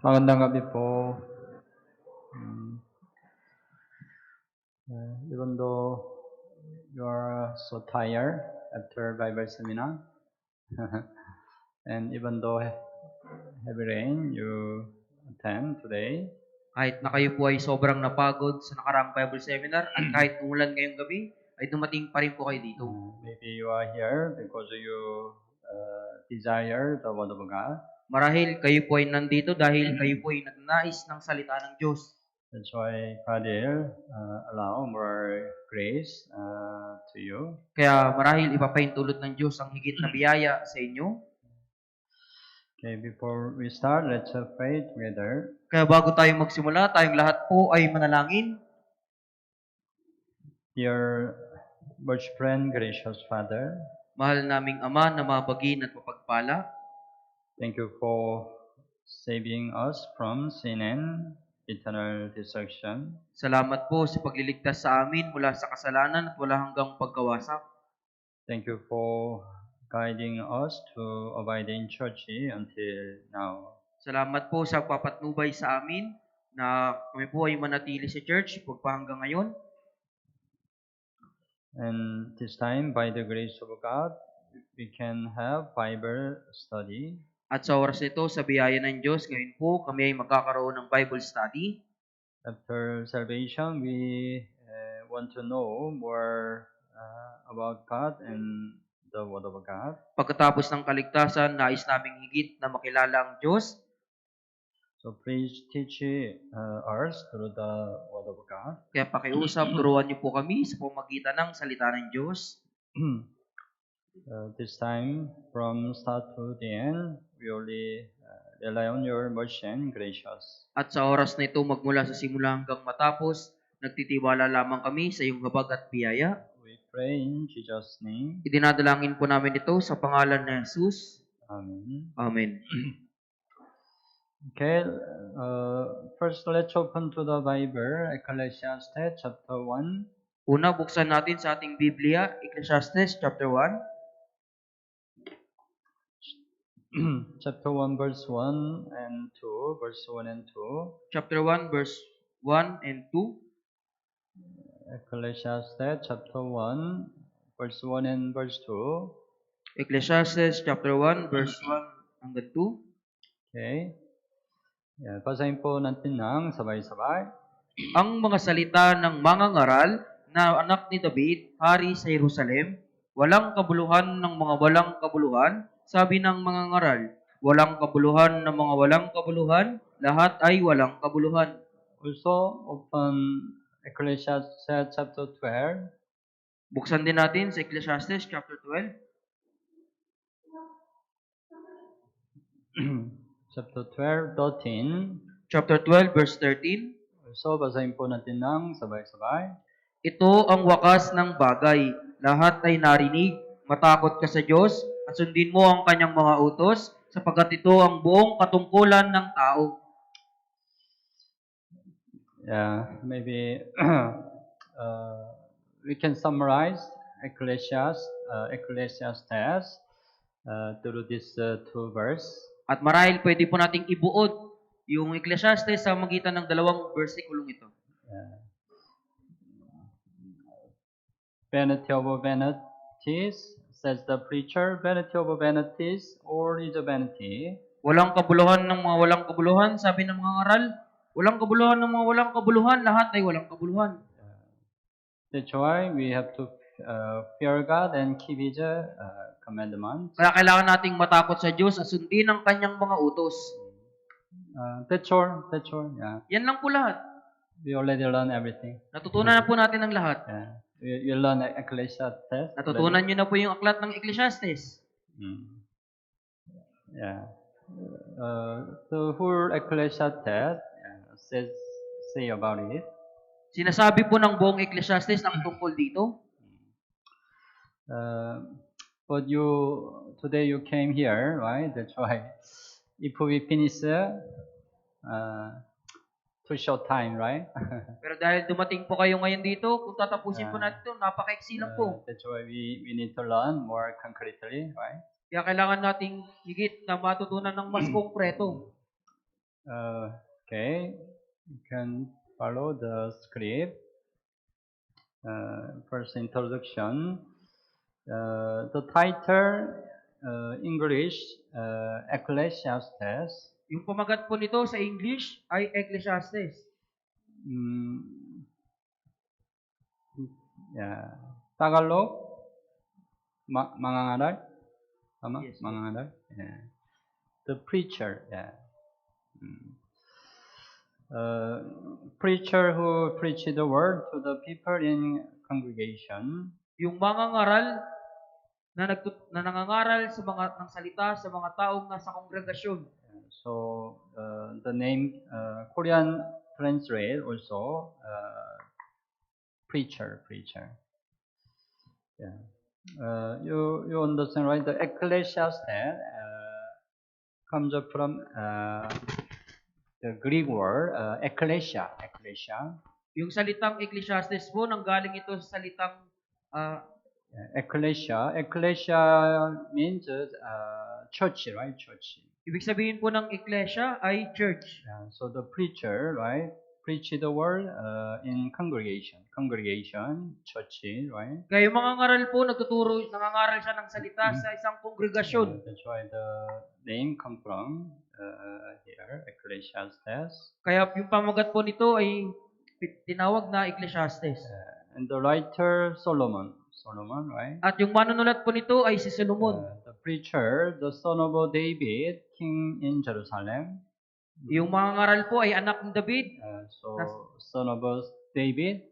Magandang gabi po. Even though you are so tired after Bible seminar, and even though heavy rain you attend today, Kahit na kayo po ay sobrang napagod sa nakaraang Bible seminar at kahit umulan ngayong gabi, ay dumating pa rin po kayo dito. maybe you are here because you desire the Word of God. Marahil kayo po ay nandito dahil kayo po ay nagnais ng salita ng Diyos. That's why God will allow more grace to you. Kaya marahil ipapahintulot ng Diyos ang higit na biyaya sa inyo. Okay, before we start, let's pray together. Kaya bago tayo magsimula, tayong lahat po ay manalangin. Dear much friend, gracious Father, Mahal naming Ama na mabagin at mapagpala, thank you for saving us from sin and eternal destruction. salamat po sa pagliligtas sa amin mula sa kasalanan at wala hanggang pagkawasak. Thank you for guiding us to abide in church until now. Salamat po sa papatnubay sa amin na kami po ay manatili sa church hanggang ngayon. And this time, by the grace of God, we can have Bible study. At sa oras ito, sa biyaya ng Diyos, ngayon po kami ay magkakaroon ng Bible study. After salvation, we want to know more about God and the Word of God. Pagkatapos ng kaligtasan, nais naming higit na makilala ang Diyos. So please teach us through the Word of God. Kaya pakiusap, turuan niyo po kami sa pamagitan ng salita ng Diyos. This time, from start to the end, we only rely on your mercy and gracious. At sa oras na ito, magmula sa simula hanggang matapos, nagtitiwala lamang kami sa iyong habag at biyaya. We pray in Jesus' name. Idinadalangin po namin ito sa pangalan ni Jesus. Amen. Amen. Okay, first let's open to the Bible, Ecclesiastes chapter 1. Una, buksan natin sa ating Biblia, Ecclesiastes chapter 1. Chapter 1, verse 1 and 2, verse 1 and 2. Chapter 1, verse 1 and 2. Ecclesiastes chapter 1, verse 1 and verse 2. Ecclesiastes chapter 1, verse 1 hanggang 2. Okay. Yeah, basahin po natin ng sabay-sabay. Ang mga salita ng mangangaral na anak ni David, hari sa Jerusalem, walang kabuluhan ng mga walang kabuluhan, sabi ng mangangaral, walang kabuluhan ng mga walang kabuluhan, lahat ay walang kabuluhan. Also, open Ecclesiastes chapter 12. Buksan din natin sa Ecclesiastes chapter 12. Chapter 12, 13. Chapter 12, verse 13. So, basahin po natin ng sabay-sabay. Ito ang wakas ng bagay. Lahat ay narinig. Matakot ka sa Diyos at sundin mo ang kanyang mga utos sapagkat ito ang buong katungkulan ng tao. Yeah, maybe we can summarize Ecclesiastes through these two verses. At marahil pwede po nating ibuod yung Ecclesiastes sa magitan ng dalawang versikulong ito. Vanity of vanities, says the preacher. Vanity of vanities, all is a vanity. Walang kabuluhan ng mga walang kabuluhan, sabi ng mga ngaral. Walang kabuluhan ng mga walang kabuluhan, lahat ay walang kabuluhan. That's why we have to fear God and keep His commandments. Kaya kailangan nating matakot sa Diyos at sundin ang kanyang mga utos. That's all. Yeah. Yan lang po lahat. We already learned everything. Natutunan na po natin ang lahat. Yeah. You learn Ecclesiastes. Natutunan nyo na po yung aklat ng Ecclesiastes. Yeah. The whole Ecclesiastes say about it. Sinasabi po ng buong Ecclesiastes ang tungkol dito. But today you came here, right? That's why if we finish too short time, right? Pero dahil dumating po kayo ngayon dito, kung tatapusin po natin ito, napakaiksi lang po. That's why we need to learn more concretely, right? Kaya kailangan nating higit na matutunan ng mas konkreto. Okay, you can follow the script. First introduction. The title, English, Ecclesiastes. Yung pamagat po nito sa English ay Ecclesiastes. Mm, yeah. Tagalog, mangangaral. Tama? Yes, po. Mangangaral. Yeah. The preacher. Yeah. Mm. Preacher who preached the word to the people in congregation. Yung mangangaral na nangangaral sa mga ng salita sa mga taong nasa kongregasyon. So the name Korean translate also preacher. Yeah. You understand, right? The Ecclesiastes comes from the Greek word ekklesia. Yung salitang Ecclesiastes po, nanggaling ito sa salitang Ekklesia means church, right? Church. ibig sabihin po ng Ecclesia ay church. Yeah, so the preacher, right, preach the word in congregation, church, right? Kaya yung mga ngaral po, nangangaral siya ng salita sa isang kongregasyon. That's why the name come from here, Ecclesiastes. Kaya yung pamagat po nito ay tinawag na Ecclesiastes. And the writer Solomon, right? At yung manunulat po nito ay si Solomon. The preacher, the son of David, king in Jerusalem. Yung mga ngaral po ay anak ni David. So son of David,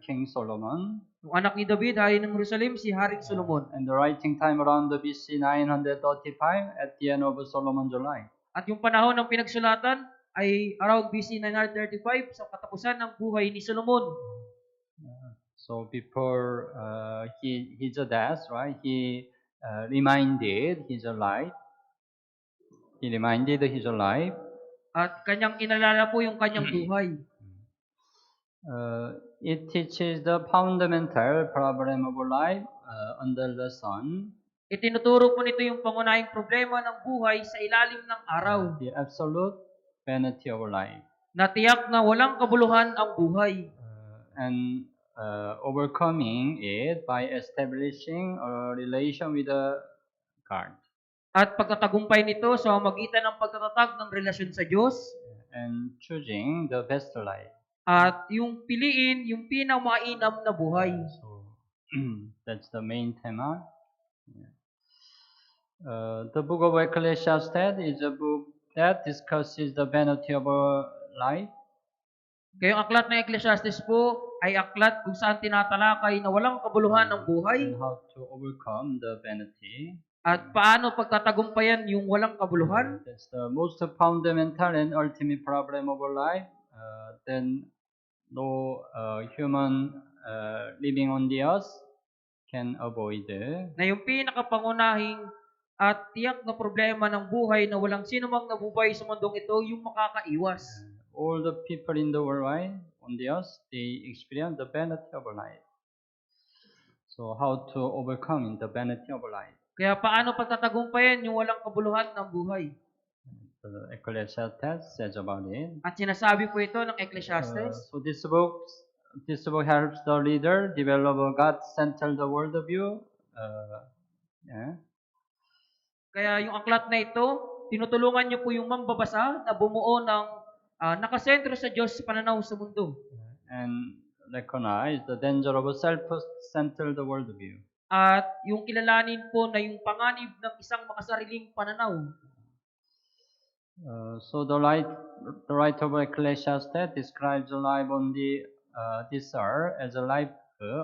King Solomon. Yung anak ni David ay ng Jerusalem, si Haring Solomon. And the writing time around the BC 935 at the end of Solomon's life. At yung panahon ng pinagsulatan ay around BC 935 sa katapusan ng buhay ni Solomon. So before his death, right, he reminded his life. At kanyang inalala po yung kanyang buhay. It teaches the fundamental problem of life under the sun. Itinuturo po nito yung pangunahing problema ng buhay sa ilalim ng araw. The absolute vanity of life. Natiyak na walang kabuluhan ang buhay. And overcoming it by establishing a relation with God. At pagtatagumpay nito sa magitan ng pagtatatag ng relasyon sa Diyos. And choosing the best life. At yung piliin yung pinakamainam na buhay. So that's the main tema. The book of Ecclesiastes is a book that discusses the vanity of life. Kaya ang aklat ng Ecclesiastes po ay aklat kung saan tinatalakay na walang kabuluhan ng buhay. And how to overcome the vanity. At paano pagtatagumpayan yung walang kabuluhan. That's the most fundamental and ultimate problem of life. Then no human living on the earth can avoid. Na yung pinakapangunahing at tiyak na problema ng buhay na walang sino mang nabubuhay sa mundong ito yung makakaiwas. All the people in the world, right, on the earth, they experience the vanity of life. So how to overcome the vanity of life? Kaya paano pagtatagumpayan yung walang kabuluhan ng buhay? The Ecclesiastes says about it. At sinasabi po ito ng Ecclesiastes. So this book helps the reader develop a God-centered worldview. Yeah. Kaya yung aklat na ito, tinutulungan niyo po yung mambabasa na bumuo ng nakasentro sa Diyos sa pananaw sa mundo. And recognize the danger of a self-centered worldview. At yung kilalanin po na yung panganib ng isang makasariling pananaw. So the writer of Ecclesiastes describes life on this earth as a life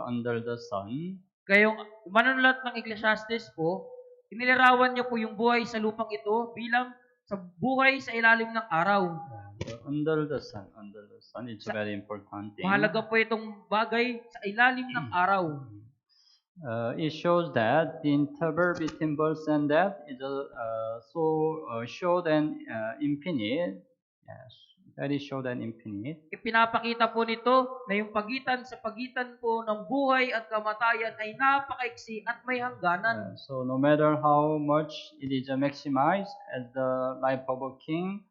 under the sun. Kaya yung manunulat ng Ecclesiastes po, inilarawan niya po yung buhay sa lupang ito bilang sa buhay sa ilalim ng araw. Under the sun, it's a very important thing. Mahalaga po itong bagay sa ilalim ng araw. It shows that the interval between birth and death is so short and infinite. Yes, very short and infinite. Ipinapakita po nito na yung pagitan po ng buhay at kamatayan ay napakaiksi at may hangganan. So no matter how much it is maximized as the life of a king,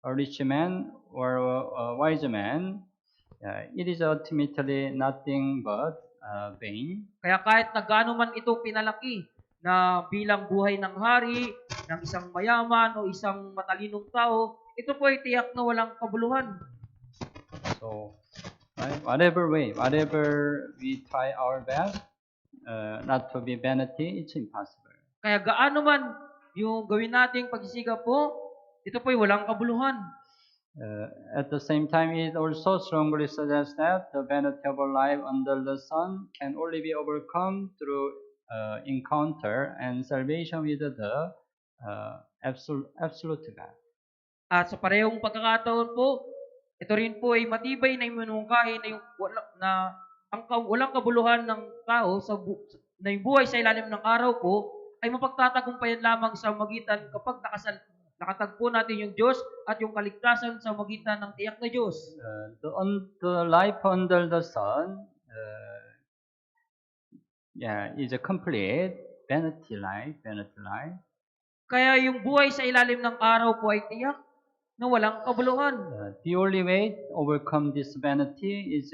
a rich man or a wise man, it is ultimately nothing but vain. Kaya kahit na gaano man ito pinalaki na bilang buhay ng hari, ng isang mayaman o isang matalinong tao, ito po ay tiyak na walang kabuluhan. So, right, whatever way, whatever we try our best, not to be vanity, it's impossible. Kaya gaano man yung gawin nating pagsisikap po, ito po ay walang kabuluhan. At the same time, it also strongly suggests that the vanity of our life under the sun can only be overcome through encounter and salvation with the absolute God. At sa parehong pagkakataon po, ito rin po ay matibay na iminungkahi na walang kabuluhan ng tao na yung buhay sa ilalim ng araw po ay mapagtatagumpayan lamang sa magitan kapag nakatagpo natin yung Diyos at yung kaligtasan sa magitan ng tiyak na Diyos. The life under the sun, is a complete vanity life. Kaya yung buhay sa ilalim ng araw po ay tiyak na walang kabuluhan. The only way to overcome this vanity is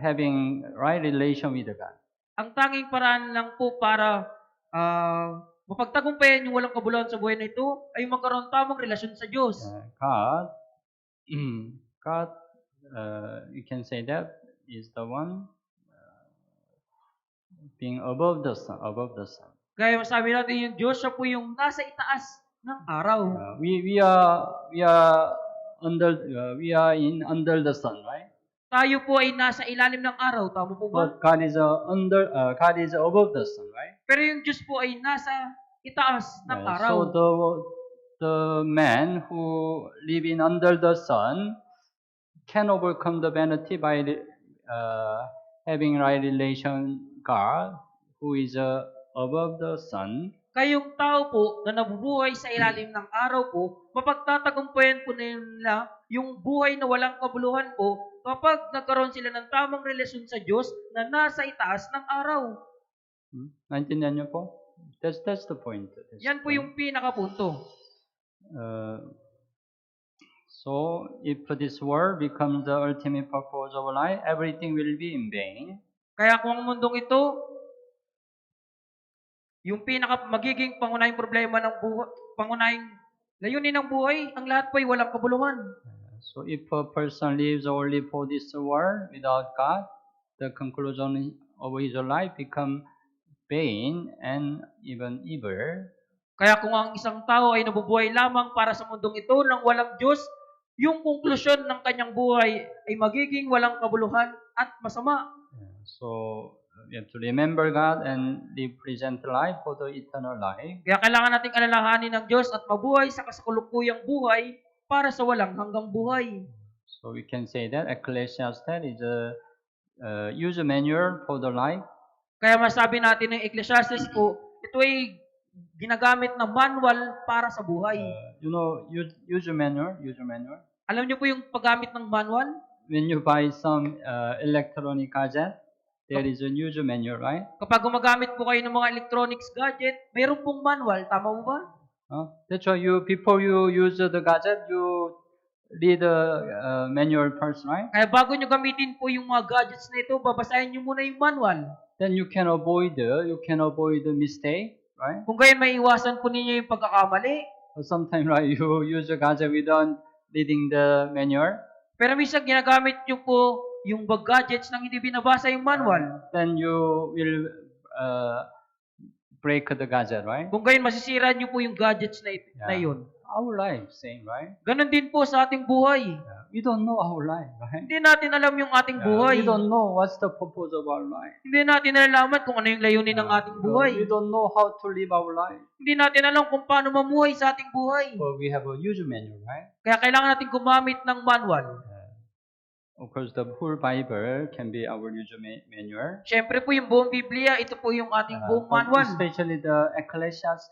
having right relation with God. Ang tanging paraan lang po para mapagtagumpayan yung walang kabuluhan sa buhay na ito ay magkaroon tamang relasyon sa Diyos. God, you can say that is the one being above the sun. Kaya masabi natin yung Diyos, siya po yung nasa itaas ng araw. We are under the sun, right? Tayo po ay nasa ilalim ng araw, tama po ba? But God is above the sun, right? Pero yung Diyos po ay nasa itaas ng araw. So the man who live in under the sun can overcome the vanity by having right relation God who is above the sun. Kayong tao po na nabubuhay sa ilalim ng araw po, mapagtatagumpayan po nila yung buhay na walang kabuluhan po kapag nagkaroon sila ng tamang relasyon sa Diyos na nasa itaas ng araw. Naintindihan niyo po? That's the point. Yan po yung pinakapunto. So, if this world becomes the ultimate purpose of life, everything will be in vain. Kaya kung ang mundong ito, yung magiging pangunahing problema ng buhay, pangunahing layunin ng buhay, ang lahat po ay walang kabuluhan. So, if a person lives only for this world without God, the conclusion of his life become vain and even evil. Kaya kung ang isang tao ay nabubuhay lamang para sa mundong ito nang walang Diyos, yung konklusyon ng kanyang buhay ay magiging walang kabuluhan at masama. So, we have to remember God and live present life for the eternal life. Kaya kailangan nating alalahanin ng Diyos at mabuhay sa kasakulukuyang buhay para sa walang hanggang buhay. So we can say that Ecclesiastes is a user manual for the life. Kaya masabi natin ng Ecclesiastes po, ito ay ginagamit na manual para sa buhay. User manual. Alam niyo po yung paggamit ng manual? When you buy some electronic gadget, there is a user manual, right? Kapag gumagamit po kayo ng mga electronics gadget, mayroon pong manual. Tama mo ba? That's why before you use the gadget, you read the manual first, right? Kaya bago nyo gamitin po yung mga gadgets na ito, babasahin nyo muna yung manual. Then you can avoid the mistake, right? Kung gayon, may iwasan po ninyo yung pagkakamali. Sometimes, right, you use a gadget without reading the manual. Pero minsan ginagamit nyo po yung gadgets nang hindi binabasa yung manual. Then you will break the gadget, right? Kung gayon, masisira nyo po yung gadgets na yun. Our life, same, right? Ganon din po sa ating buhay. We don't know our life, right? Hindi natin alam yung ating buhay. We don't know what's the purpose of our life. Hindi natin nalalaman kung ano yung layunin ng ating buhay. We don't know how to live our life. Hindi natin alam kung paano mamuhay sa ating buhay. But we have a user manual, right? Kaya kailangan natin gumamit ng manual. Of course, the whole Bible can be our user manual. Siyempre po yung buong Biblia, ito po yung ating buong manual. Especially the Ecclesiastes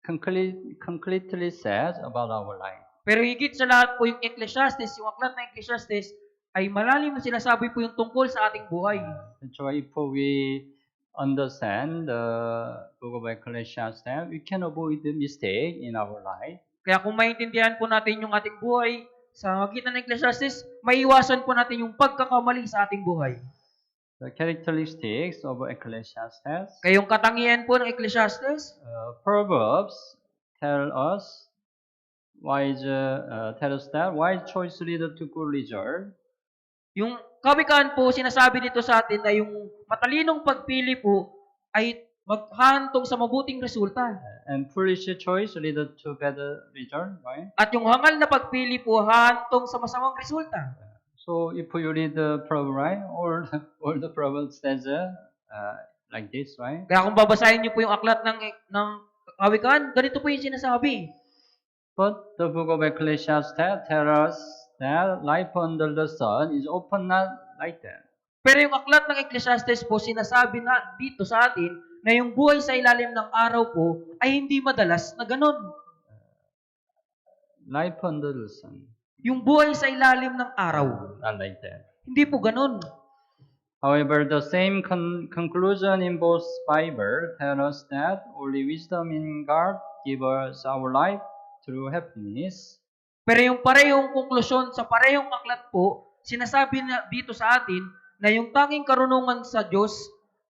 concretely says about our life. Pero higit sa lahat po yung Ecclesiastes, yung aklat ng Ecclesiastes, ay malalim na sinasabi po yung tungkol sa ating buhay. That's why if we understand the book of Ecclesiastes, we can avoid the mistake in our life. Kaya kung maintindihan po natin yung ating buhay sa magitan ng Ecclesiastes, maiiwasan po natin yung pagkakamali sa ating buhay. The characteristics of Ecclesiastes. Kaya yung katangian po ng Ecclesiastes, Proverbs tell us that wise choice lead to good result. yung kawikaan po, sinasabi dito sa atin na yung matalinong pagpili po ay maghahantong sa mabuting resulta. And foolish choice lead to bad result, right? At yung hangal na pagpili po, hahantong sa masamang resulta. So if you read the proverb, right, all the proverbs says like this, right? Kaya kung babasahin niyo po yung aklat ng kawikaan, ganito po yung sinasabi. But the book of Ecclesiastes tell us that life under the sun is often not like that. Pero yung aklat ng Ecclesiastes po, sinasabi na dito sa atin na yung buhay sa ilalim ng araw po ay hindi madalas na ganun. Life under the sun, Yung buhay sa ilalim ng araw, not like that. hindi po ganun. However, the same conclusion in both Bible tell us that only wisdom in God give us our life through happiness. Pero yung parehong konklusyon sa parehong aklat po, sinasabi na dito sa atin na yung tanging karunungan sa Diyos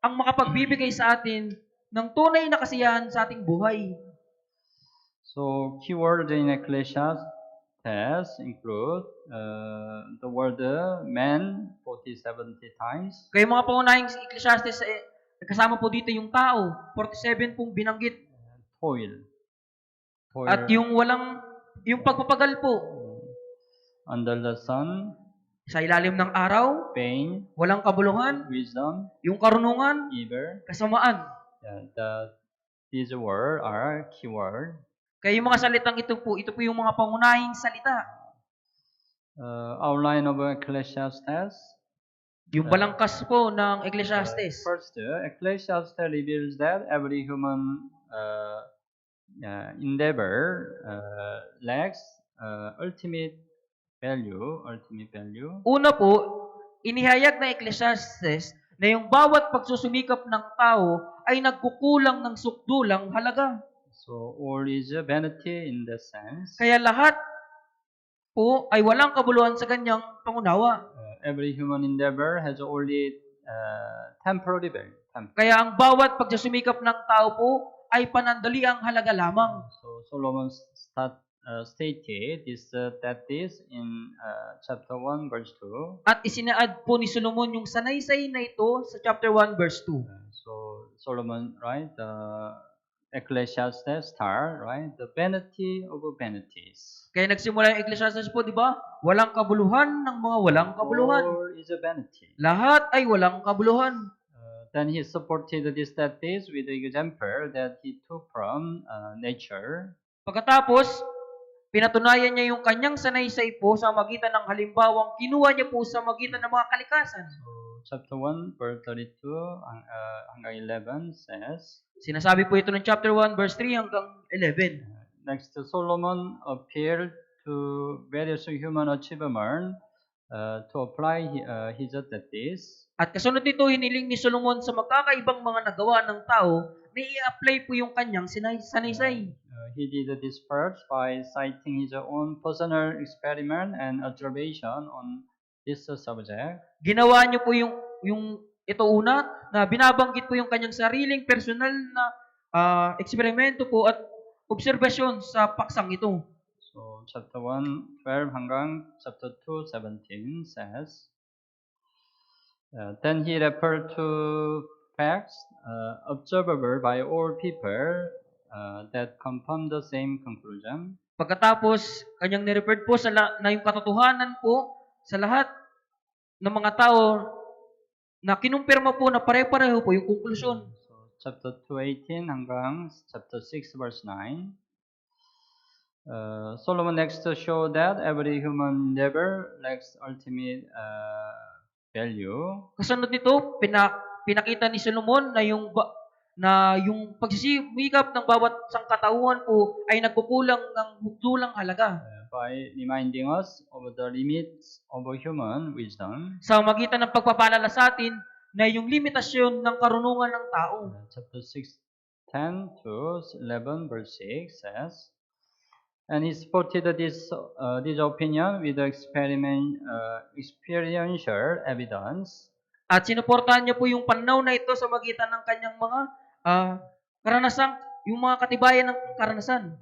ang makapagbibigay sa atin ng tunay na kasiyahan sa ating buhay. So, keyword in Ecclesiastes include the word man 40-70 times. Kaya mga pangunahing Ecclesiastes, kasama po dito yung tao, 47 pong binanggit. Toil. At yung yung pagpapagal po. Under the sun, Sa ilalim ng araw, pain, walang kabuluhan, wisdom, yung karunungan, evil. kasamaan. These words are keyword. Kaya yung mga salitang ito po yung mga pangunahing salita. Outline of Ecclesiastes. Yung balangkas po ng Ecclesiastes. First, Ecclesiastes reveals that every human endeavor lacks ultimate value. Una po, inihayag ng Ecclesiastes na yung bawat pagsusumikap ng tao ay nagkukulang ng sukdulang halaga. So all is vanity in that sense. Kaya lahat po ay walang kabuluhan sa ganyang pangunawa. Every human endeavor has only temporary value. Kaya ang bawat pagsusumikap ng tao po ay panandaliang halaga lamang. So Solomon stated that is in chapter 1 verse 2. At isinaad po ni Solomon yung sanaysay na ito sa chapter 1 verse 2. So Solomon, right, Ecclesiastes start, right, the vanity of vanities. Kaya nagsimula yung Ecclesiastes po, di ba? Walang kabuluhan ng mga walang kabuluhan. All is a vanity. Lahat ay walang kabuluhan. Then he supported this status with the example that he took from nature. Pagkatapos, pinatunayan niya yung kanyang sanaysay po sa magitan ng halimbawang kinuha niya po sa magitan ng mga kalikasan. So, chapter 1, verse 32 hanggang 11 says, Sinasabi po ito ng chapter 1, verse 3 hanggang 11. Next, Solomon appealed to various human achievements to apply his status. At kasunod nito, hiniling ni Solomon sa magkakaibang mga nagawa ng tao na i-apply po yung kanyang sanaysay. He did this first by citing his own personal experiment and observation on this subject. Ginawa niyo po yung ito una na binabanggit po yung kanyang sariling personal na eksperimento po at obserbasyon sa paksang ito. So chapter 1, 12 hanggang chapter 2, 17 says, Then he referred to facts observable by all people that confirm the same conclusion. Pagkatapos, kanyang nireferred po na yung katotohanan po sa lahat ng mga tao na kinumpirma po na pare-pareho po yung konklusyon. So chapter 2:18 hanggang chapter 6 verse 9. Solomon next showed that every human endeavor lacks ultimate value. Kasunod nito, pinakita ni Solomon na yung pagsisimikap ng bawat sangkatauhan po ay nagkukulang ng hugdulang halaga. By reminding us of the limits of human wisdom. Sa magitan ng pagpapaalala sa atin na yung limitasyon ng karunungan ng tao. Chapter 6, 10 to 11, verse 6 says, and he supported this opinion with experiential evidence. At sinuportahan niya po yung pananaw na ito sa magitan ng kanyang mga karanasan, yung mga katibayan ng karanasan.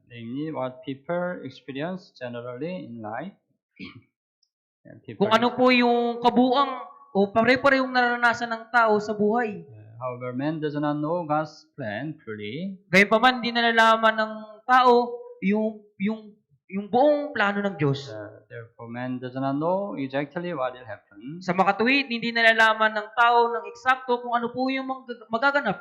Namely, what people experience generally in life. And people Kung ano po yung kabuang o pare-parehong naranasan ng tao sa buhay. however, man does not know God's plan fully. Gayunpaman, hindi nalalaman ng tao yung buong plano ng Diyos. Therefore, man does not know exactly what will happen. Sa makatuwid, hindi nalalaman ng tao ng eksakto kung ano po yung magaganap.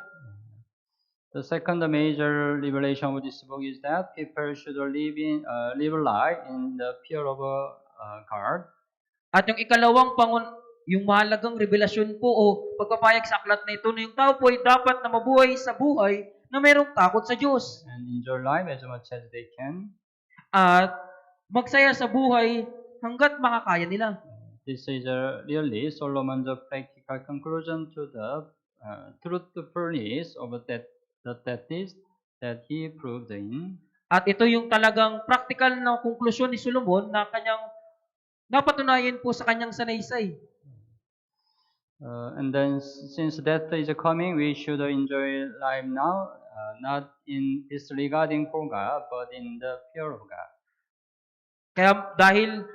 The second major revelation of this book is that people should live life in the fear of God. At yung ikalawang yung mahalagang revelasyon po o pagpapayag sa aklat na ito na yung tao po ay dapat na mabuhay sa buhay na mayroong takot sa Diyos. And enjoy life as much as they can. At magsaya sa buhay hanggat makakaya nila. This is really Solomon's practical conclusion to the truthfulness of the thesis that he proved in. At ito yung talagang practical na konklusyon ni Solomon na kanyang napatunayan po sa kanyang sanaysay. And then, since death is coming, we should enjoy life now, not in disregarding for God, but in the fear of God. Kaya dahil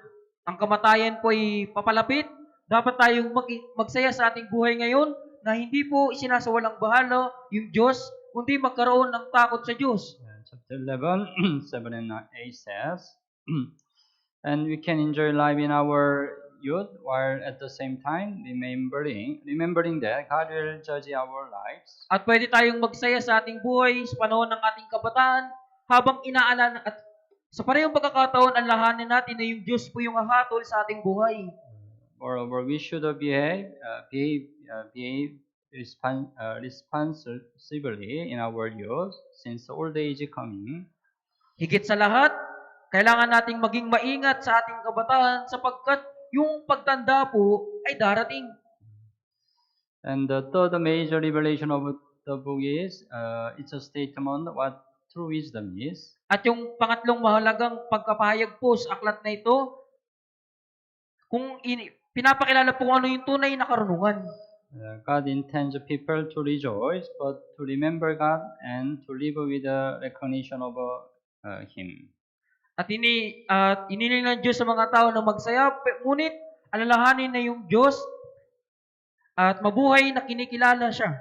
ang kamatayan po ay papalapit, dapat tayong magsaya sa ating buhay ngayon na hindi po isinasawalang bahala yung Diyos, kundi magkaroon ng takot sa Diyos. Chapter 11, 7 and 8 says, and we can enjoy life in our youth while at the same time remembering that God will judge our lives. At pwede tayong magsaya sa ating buhay sa panahon ng ating kabataan habang inaalala at sa parehong pagkakataon alalahanin natin na yung Diyos po yung hahatol sa ating buhay. Moreover, we should behave responsibly in our youth since old age is coming. Higit sa lahat, kailangan nating maging maingat sa ating kabataan sapagkat yung pagtanda po ay darating. And the third major revelation of the book is it's a statement what true wisdom is. At yung pangatlong mahalagang pagkapahayag po sa aklat na ito, pinapakilala po kung ano yung tunay na karunungan. God intends people to rejoice, but to remember God and to live with the recognition of Him. At iniling ng Diyos sa mga tao na magsaya, ngunit alalahanin na yung Diyos at mabuhay na kinikilala siya.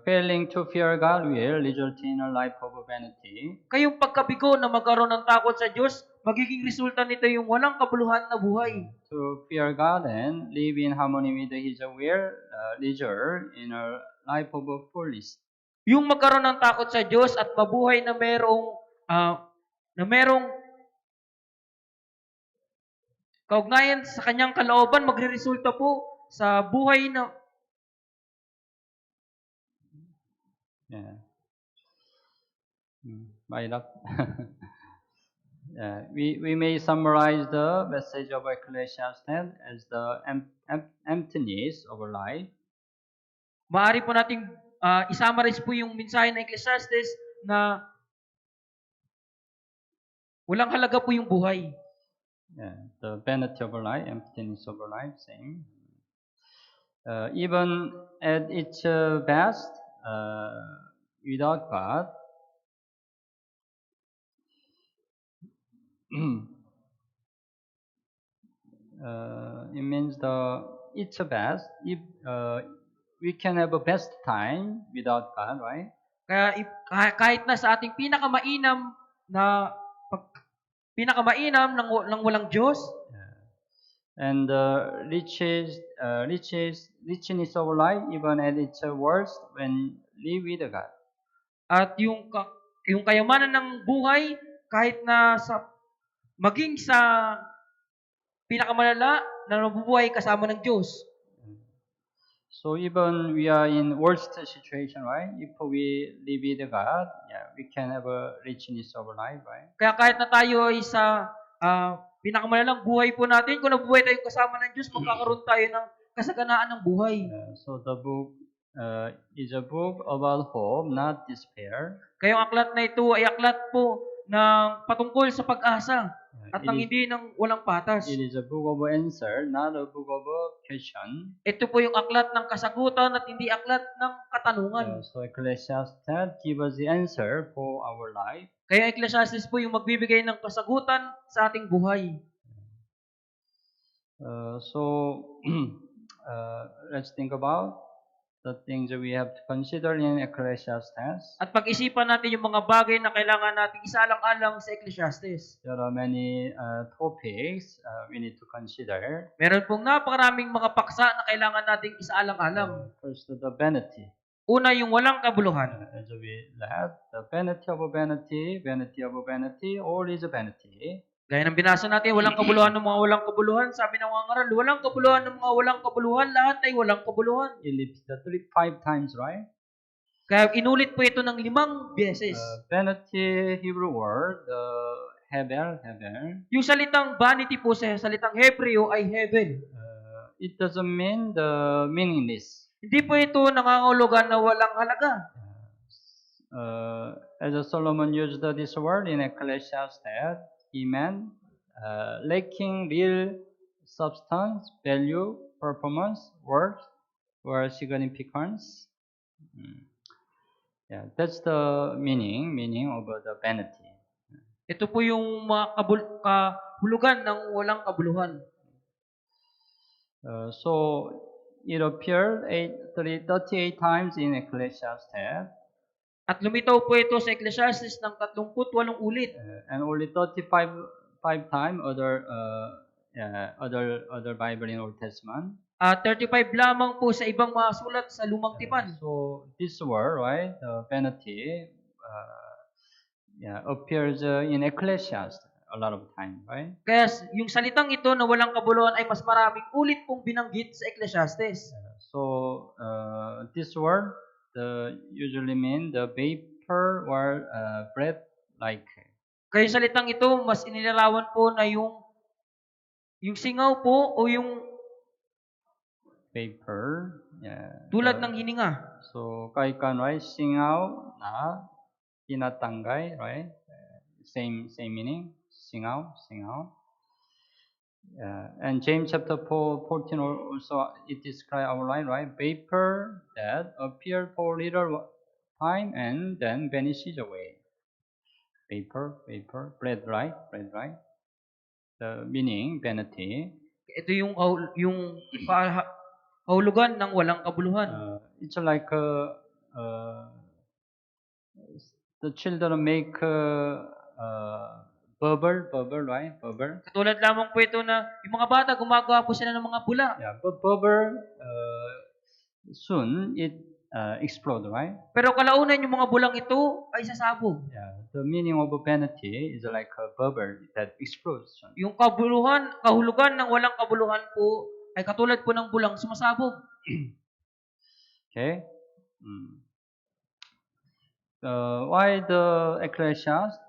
Failing to fear God will result in a life of vanity. Kayong pagkabigo na magkaroon ng takot sa Diyos, magiging resulta nito yung walang kabuluhan na buhay. To fear God and live in harmony with His will result in a life of fullness. Yung magkaroon ng takot sa Diyos at mabuhay na merong kaugnayan sa kanyang kalooban, magre-resulta po sa buhay na we may summarize the message of Ecclesiastes as the emptiness of life. Maaari po nating isummarize po yung mensahe ng Ecclesiastes na walang halaga po yung buhay. The vanity of life, emptiness of life, same. Even at its best, without God, it means its best. If we can have a best time without God, right? Kaya kahit na sa ating pinakamainam ng walang Diyos, and richness of life, even at its worst, when live with God. At yung kayamanan ng buhay, kahit na maging sa pinakamalala na nabubuhay kasama ng Diyos. So even we are in worst situation, right? If we live with God, we can have a richness of life, right? Kaya kahit na tayo ay sa pinakamalalang buhay po natin, kung nabubuhay tayo kasama ng Diyos, magkakaroon tayo ng kasaganaan ng buhay. So the book is a book about hope, not despair. Kaya ang aklat na ito ay aklat po ng patungkol sa pag-asa at It ng is, hindi ng walang patas. it is a book of answer, not a book of question. Ito po yung aklat ng kasagutan at hindi aklat ng katanungan. So Ecclesiastes give us the answer for our life. Kaya Ecclesiastes po yung magbibigay ng kasagutan sa ating buhay. So let's think about the things that we have to consider in Ecclesiastes. At pag-isipan natin yung mga bagay na kailangan nating isaalang-alang sa Ecclesiastes. There are many topics we need to consider. Meron pong napakaraming mga paksa na kailangan nating isaalang-alang. First, the vanity. Una, yung walang kabuluhan. As we read, the vanity of vanity, vanity of vanity, all is vanity. Gaya ng binasa natin, walang kabuluhan ng mga walang kabuluhan. Sabi ng mga ngaral, walang kabuluhan ng mga walang kabuluhan. Lahat ay walang kabuluhan. It lives the 5 times, right? Kaya inulit po ito ng 5 beses. Vanity, Hebrew word, hevel. Yung salitang vanity po sa salitang Hebreo ay heaven. It doesn't mean the meaningless. Hindi po ito nangangahulugan na walang halaga. As Solomon used this word in Ecclesiastes, he meant lacking real substance, value, performance, worth, or significance. Yeah, that's the meaning of the vanity. Ito po yung mga kahulugan ng walang kabuluhan. So it appeared 38 times in Ecclesiastes, At lumitaw po ito sa Ecclesiastes ng 38 ulit. and only 35 times other Bible in Old Testament. 35 lamang po sa ibang mga sulat sa Lumang Tipan. So this word, right, vanity, appears in Ecclesiastes a lot of time, right? Kaya yung salitang ito na walang kabuluhan ay mas maraming ulit pong binanggit sa Ecclesiastes. So this word usually mean the vapor or breath like. Kaya yung salitang ito mas inilarawan po na yung singaw po o yung Vapor, tulad ng hininga. So kaikan, right, singaw na tinatanggay, right? Same meaning, singaw. And James chapter 14 also it describes our life, right? Vapor that appear for little time and then vanishes away. Vapor, bread, right? The meaning, vanity. Ito yung kahulugan ng walang kabuluhan. It's like the children make bubble, right? Bubble. Katulad lamang po ito na yung mga bata gumagawa po sila ng mga bula. Yeah, but bubble soon it explode, right? Pero kalaunan yung mga bulang ito ay sasabog. Yeah, the meaning of vanity is like a bubble that explodes. Yung kahulugan ng walang kabuluhan po ay katulad po ng bulang sumasabog. Okay. Why the Ecclesiastes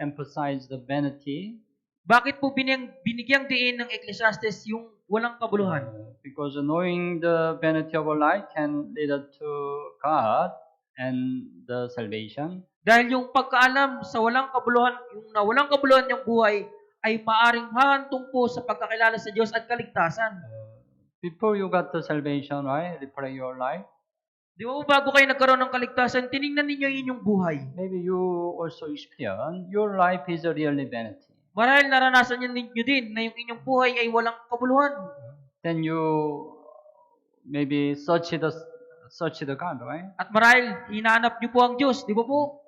emphasize the vanity? Bakit po binigyang diin ng Ecclesiastes yung walang kabuluhan? Because knowing the vanity of life can lead us to God and the salvation. Dahil yung pagkaalam sa walang kabuluhan, yung na walang kabuluhan ng buhay, ay maaring hahantong po sa pagkakilala sa Diyos at kaligtasan. Before you got the salvation, right? Replay your life. Di ba bago kayo nagkaroon ng kaligtasan, tiningnan ninyo yung inyong buhay. Maybe you also experience your life is a really vanity. Marahil naranasan ninyo din na yung inyong buhay ay walang kabuluhan. Then you maybe search the God, right? At marahil hinahanap niyo po ang Diyos, di ba po?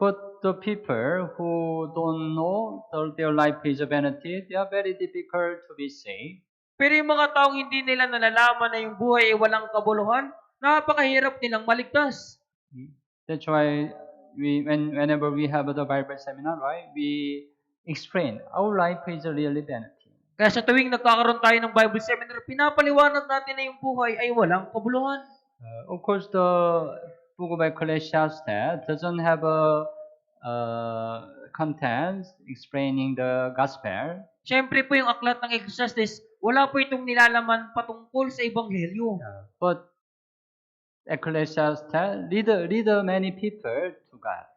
But the people who don't know their life is a vanity, they are very difficult to be saved. Pero yung mga taong hindi nila nalalaman na yung buhay ay walang kabuluhan, napakahirap nilang maligtas. That's why whenever we have the Bible seminar, right, we explain our life is really vanity. Kaya sa tuwing nagkakaroon tayo ng Bible seminar, pinapaliwanag natin na yung buhay ay walang kabuluhan. Of course, the book of Ecclesiastes doesn't have a contents explaining the gospel. Siyempre po yung aklat ng Ecclesiastes, wala po itong nilalaman patungkol sa Ebanghelyo. But Ecclesiastes lead many people to God.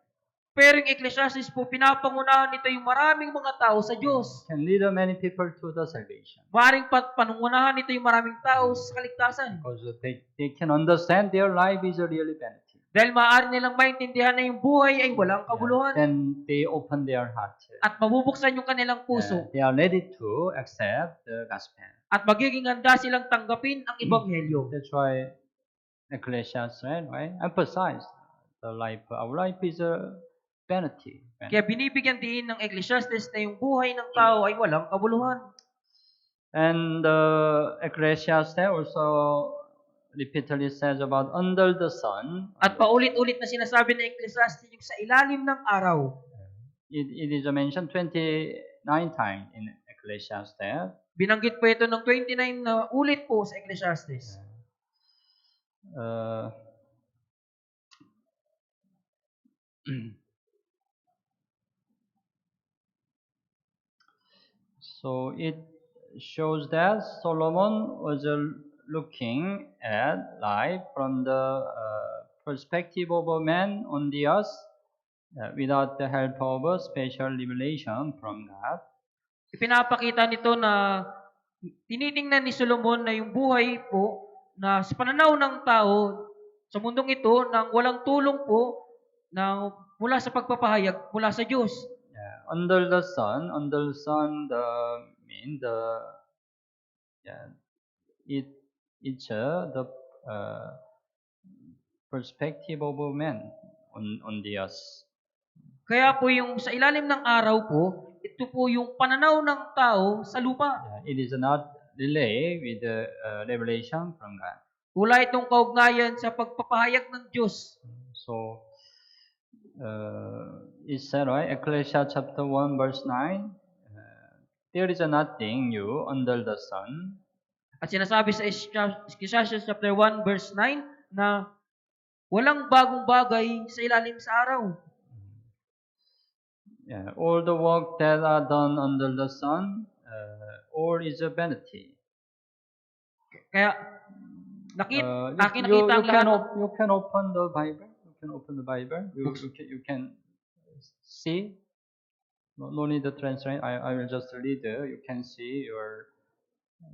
Pero yung Ecclesiastes po, pinapangunahan nito yung maraming mga tao sa Diyos. Can lead many people to the salvation. Maring panungunahan nito yung maraming tao sa kaligtasan. Because they can understand their life is really vanity. Dahil maaari nilang maintindihan na yung buhay ay walang kabuluhan. Then they open their heart. At mabubuksan yung kanilang puso. They are ready to accept the gospel. At magiging handa silang tanggapin ang Ebanghelyo. That's why Ecclesiastes emphasize our life is a vanity. Kaya binibigyan din ng Ecclesiastes na yung buhay ng tao ay walang kabuluhan. And Ecclesiastes also repeatedly says about under the sun. At paulit-ulit na sinasabi ng Ecclesiastes yung sa ilalim ng araw. It is mentioned 29 times in Ecclesiastes. Binanggit po ito ng 29 na ulit po sa Ecclesiastes. So it shows that Solomon was looking at life from the perspective of a man on the earth without the help of a special revelation from God. Ipinapakita nito na tinitingnan ni Solomon na yung buhay po na sa pananaw ng tao sa mundong ito nang walang tulong po na mula sa pagpapahayag mula sa Diyos. Under the sun, it's the perspective of a man on the earth. Kaya po yung sa ilalim ng araw po, ito po yung pananaw ng tao sa lupa. It is not relay with the revelation from God. Wala itong kaugnayan sa pagpapahayag ng Diyos. So, it said, right, Ecclesiastes chapter 1 verse 9, there is nothing new under the sun. At sinasabi sa Ecclesiastes chapter 1 verse 9 na walang bagong bagay sa ilalim sa araw. All the work that are done under the sun, all is a vanity. Kaya nakita ang lahat. You can open the Bible. You can see. No need to translate. I will just read. You can see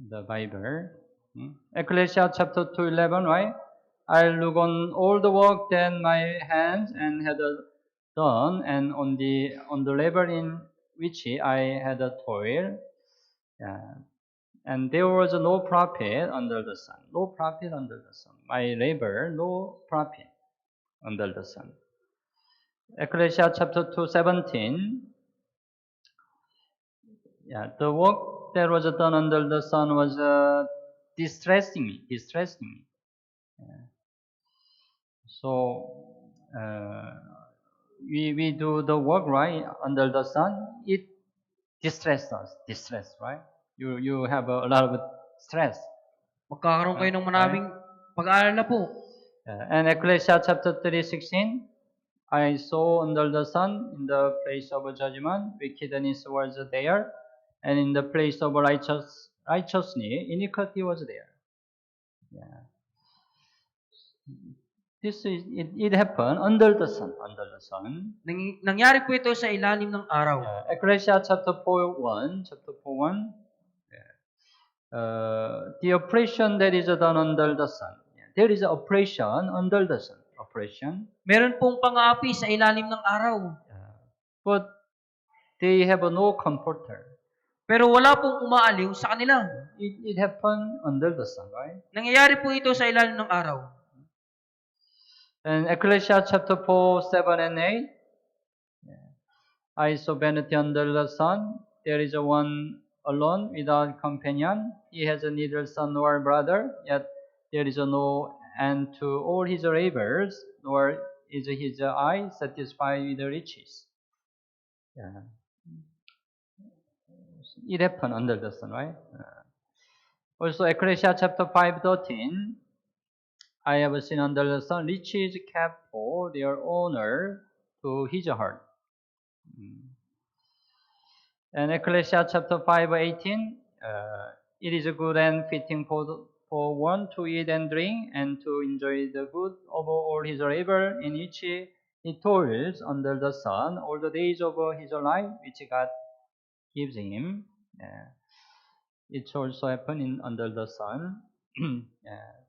the Bible. Ecclesiastes chapter 2:11, right? I look on all the work that my hands and had done, and on the labor in which I had toil. And there was no profit under the sun. No profit under the sun. My labor, no profit under the sun. Ecclesiastes chapter 2:17. The work that was done under the sun was distressing me. So we do the work, right, under the sun. It distresses us. Right? You have a lot of stress. Magkakaroon kayo ng maraming pag-aalala po. And Ecclesiastes chapter 3:16, I saw under the sun in the place of judgment, wickedness was there, and in the place of righteousness, iniquity was there. It happened under the sun. Nangyari po ito sa ilalim ng araw. Ecclesiastes chapter 4:1. The oppression that is done under the sun. There is oppression under the sun. Oppression. Meron pong pang-aapi sa ilalim ng araw. But they have no comforter. Pero wala pong umaaliw sa kanila. It happened under the sun, right? Nangyayari po ito sa ilalim ng araw. And Ecclesiastes chapter 4:7 and 8. I saw vanity under the sun. There is one alone without companion. He has neither son nor brother, yet there is no end to all his labors, nor is his eye satisfied with riches. It happened under the sun, right? Also, Ecclesiastes chapter 5:13. I have seen under the sun riches kept for their owner to his heart. And Ecclesiastes chapter 5:18. it is good and fitting for one to eat and drink and to enjoy the good of all his labor in which he toils under the sun all the days of his life which God gives him. Yeah. It's also happening under the sun. Yeah.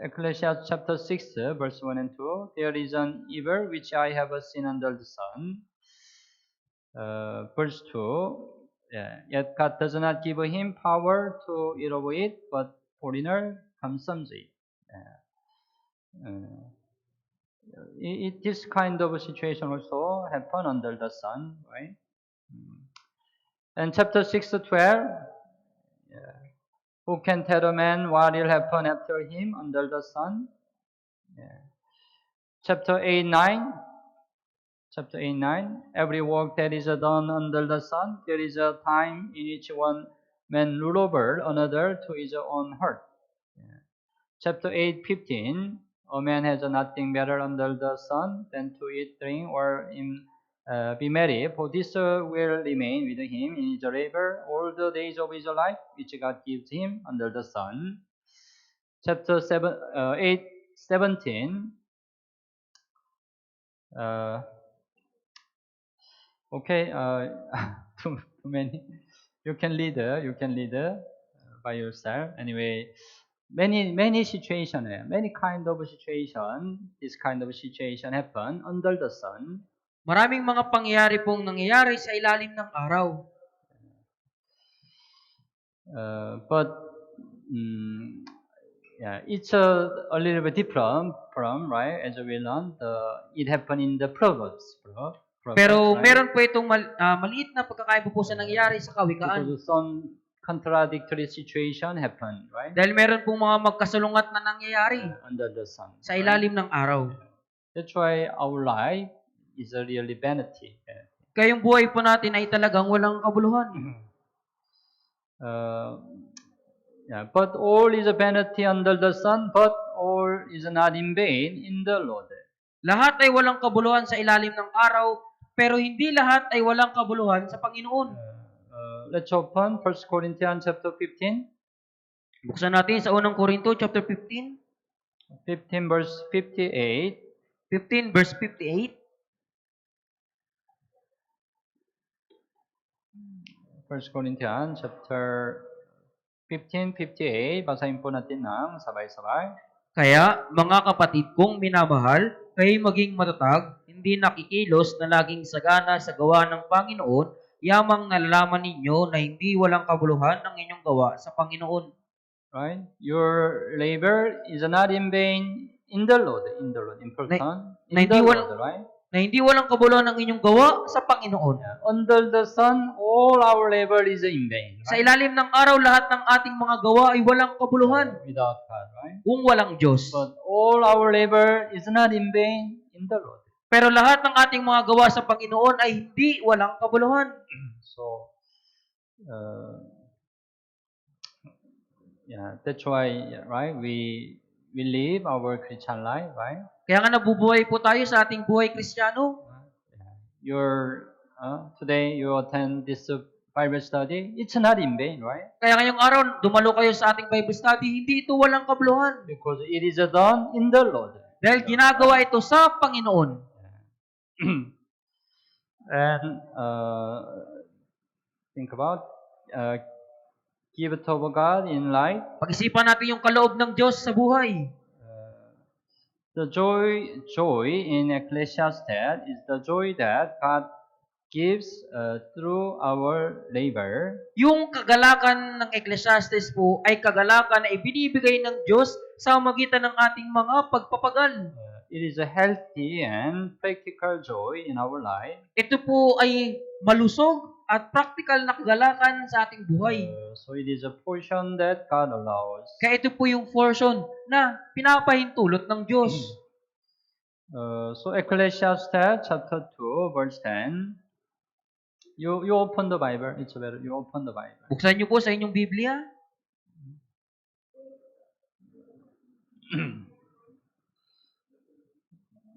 Ecclesiastes chapter 6, verse 1 and 2. There is an evil which I have seen under the sun. Verse 2. Yeah. Yet God does not give him power to eat of it, but foreigner consumes it. Yeah. This kind of situation also happen under the sun, right? And chapter 6 to 12. Yeah. Who can tell a man what will happen after him under the sun? Yeah. Chapter 8, 9. Chapter 8, 9. Every work that is done under the sun, there is a time in which one man rule over another to his own hurt. Yeah. Chapter 8, 15. A man has nothing better under the sun than to eat, drink, or be merry, for this will remain with him in his labor all the days of his life, which God gives him under the sun. Chapter 8, 17. Okay, too many. You can lead by yourself. Anyway, many situation, many kind of situation. This kind of situation happen under the sun. Maraming mga pangyayari pong nangyayari sa ilalim ng araw. But yeah, it's a little bit different from, right, as we learned, it happened in the Proverbs. Pero right? meron po itong maliit na pagkakaiba po sa nangyayari sa kawikaan. Because some contradictory situation happened, right? Dahil meron pong mga magkasalungat na nangyayari Under the sun. sa ilalim ng araw. That's why our life is a really vanity. Kaya yung buhay po natin ay talagang walang kabuluhan. Yeah, but all is a vanity under the sun, but all is not in vain in the Lord. Lahat ay walang kabuluhan sa ilalim ng araw, pero hindi lahat ay walang kabuluhan sa Panginoon. Let's open 1 Corinthians chapter 15. Buksan natin sa unang Korinto chapter 15. 15 verse 58. 15 verse 58. 1 Corinthians chapter 15:58. Basahin po natin ng sabay-sabay. Kaya, mga kapatid kong minamahal, kayo maging matatag, hindi nakikilos na laging sagana sa gawa ng Panginoon, yamang nalalaman ninyo na hindi walang kabuluhan ang inyong gawa sa Panginoon. Right? Your labor is not in vain in the Lord. In person. In the Lord, right? Na hindi walang kabuluhan ang inyong gawa sa Panginoon. Yeah. Under the sun, all our labor is in vain. Right? Sa ilalim ng araw, lahat ng ating mga gawa ay walang kabuluhan. Without God, right? Kung walang Diyos. But all our labor is not in vain in the Lord. Pero lahat ng ating mga gawa sa Panginoon ay hindi walang kabuluhan. So, yeah, that's why, right? We live our Christian life, right? Kaya nga nabubuhay po tayo sa ating buhay Kristiyano. Today you attend this Bible study. It's not in vain, right? Kaya ngayong araw, dumalo kayo sa ating Bible study, hindi ito walang kabuluhan. Because it is done in the Lord. Dahil ginagawa ito sa Panginoon. And think about gift of God in life. Pag-isipan natin yung kaloob ng Diyos sa buhay. The joy in Ecclesiastes is the joy that God gives through our labor. Yung kagalakan ng Ecclesiastes po ay kagalakan na ibinibigay ng Diyos sa magitan ng ating mga pagpapagal. It is a healthy and practical joy in our life. Ito po ay malusog at practical na kagalakan sa ating buhay. So it is a portion that God allows. Kaya ito po yung portion na pinapahintulot ng Diyos. So Ecclesiastes chapter 2 verse 10. You open the Bible. It's better. You open the Bible. Buksan niyo po sa inyong Biblia.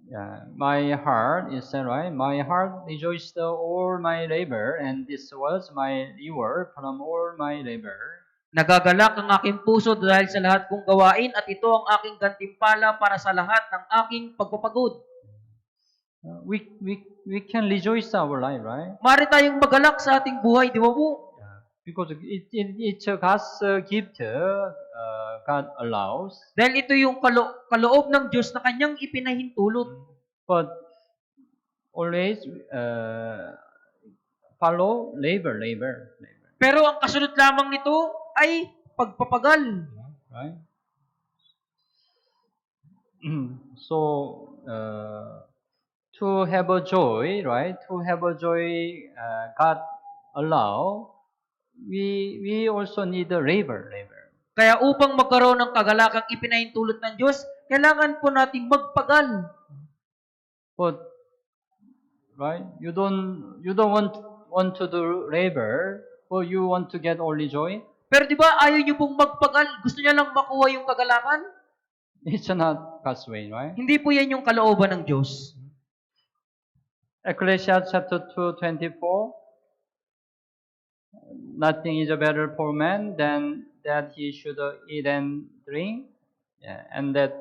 Yeah, my heart is that right? My heart rejoiced all my labor, and this was my reward from all my labor. Nagagalak ang aking puso dahil sa lahat kong gawain at ito ang aking gantimpala para sa lahat ng aking pagpapagod. We can rejoice our life, right? Mari tayong magalak sa ating buhay, di ba po? Yeah, because it's a God's gift. God allows, Dahil ito yung kaloob ng Diyos na kanyang ipinahintulot. but always follow labor. Pero ang kasunod lamang nito ay pagpapagal. Right? So, to have a joy, right? To have a joy, God allow. We also need a labor. Kaya upang magkaroon ng kagalakang ipinahintulot ng Diyos, kailangan po nating magpagal. But right, you don't want to do labor, or you want to get only joy. Pero di ba ayaw niyo pong magpagal? Gusto niya lang makuha yung kagalakan? It's not God's way, right? Hindi po yan yung kalooban ng Diyos. Ecclesiastes chapter 2:24. Nothing is better for man than that he should eat and drink, and that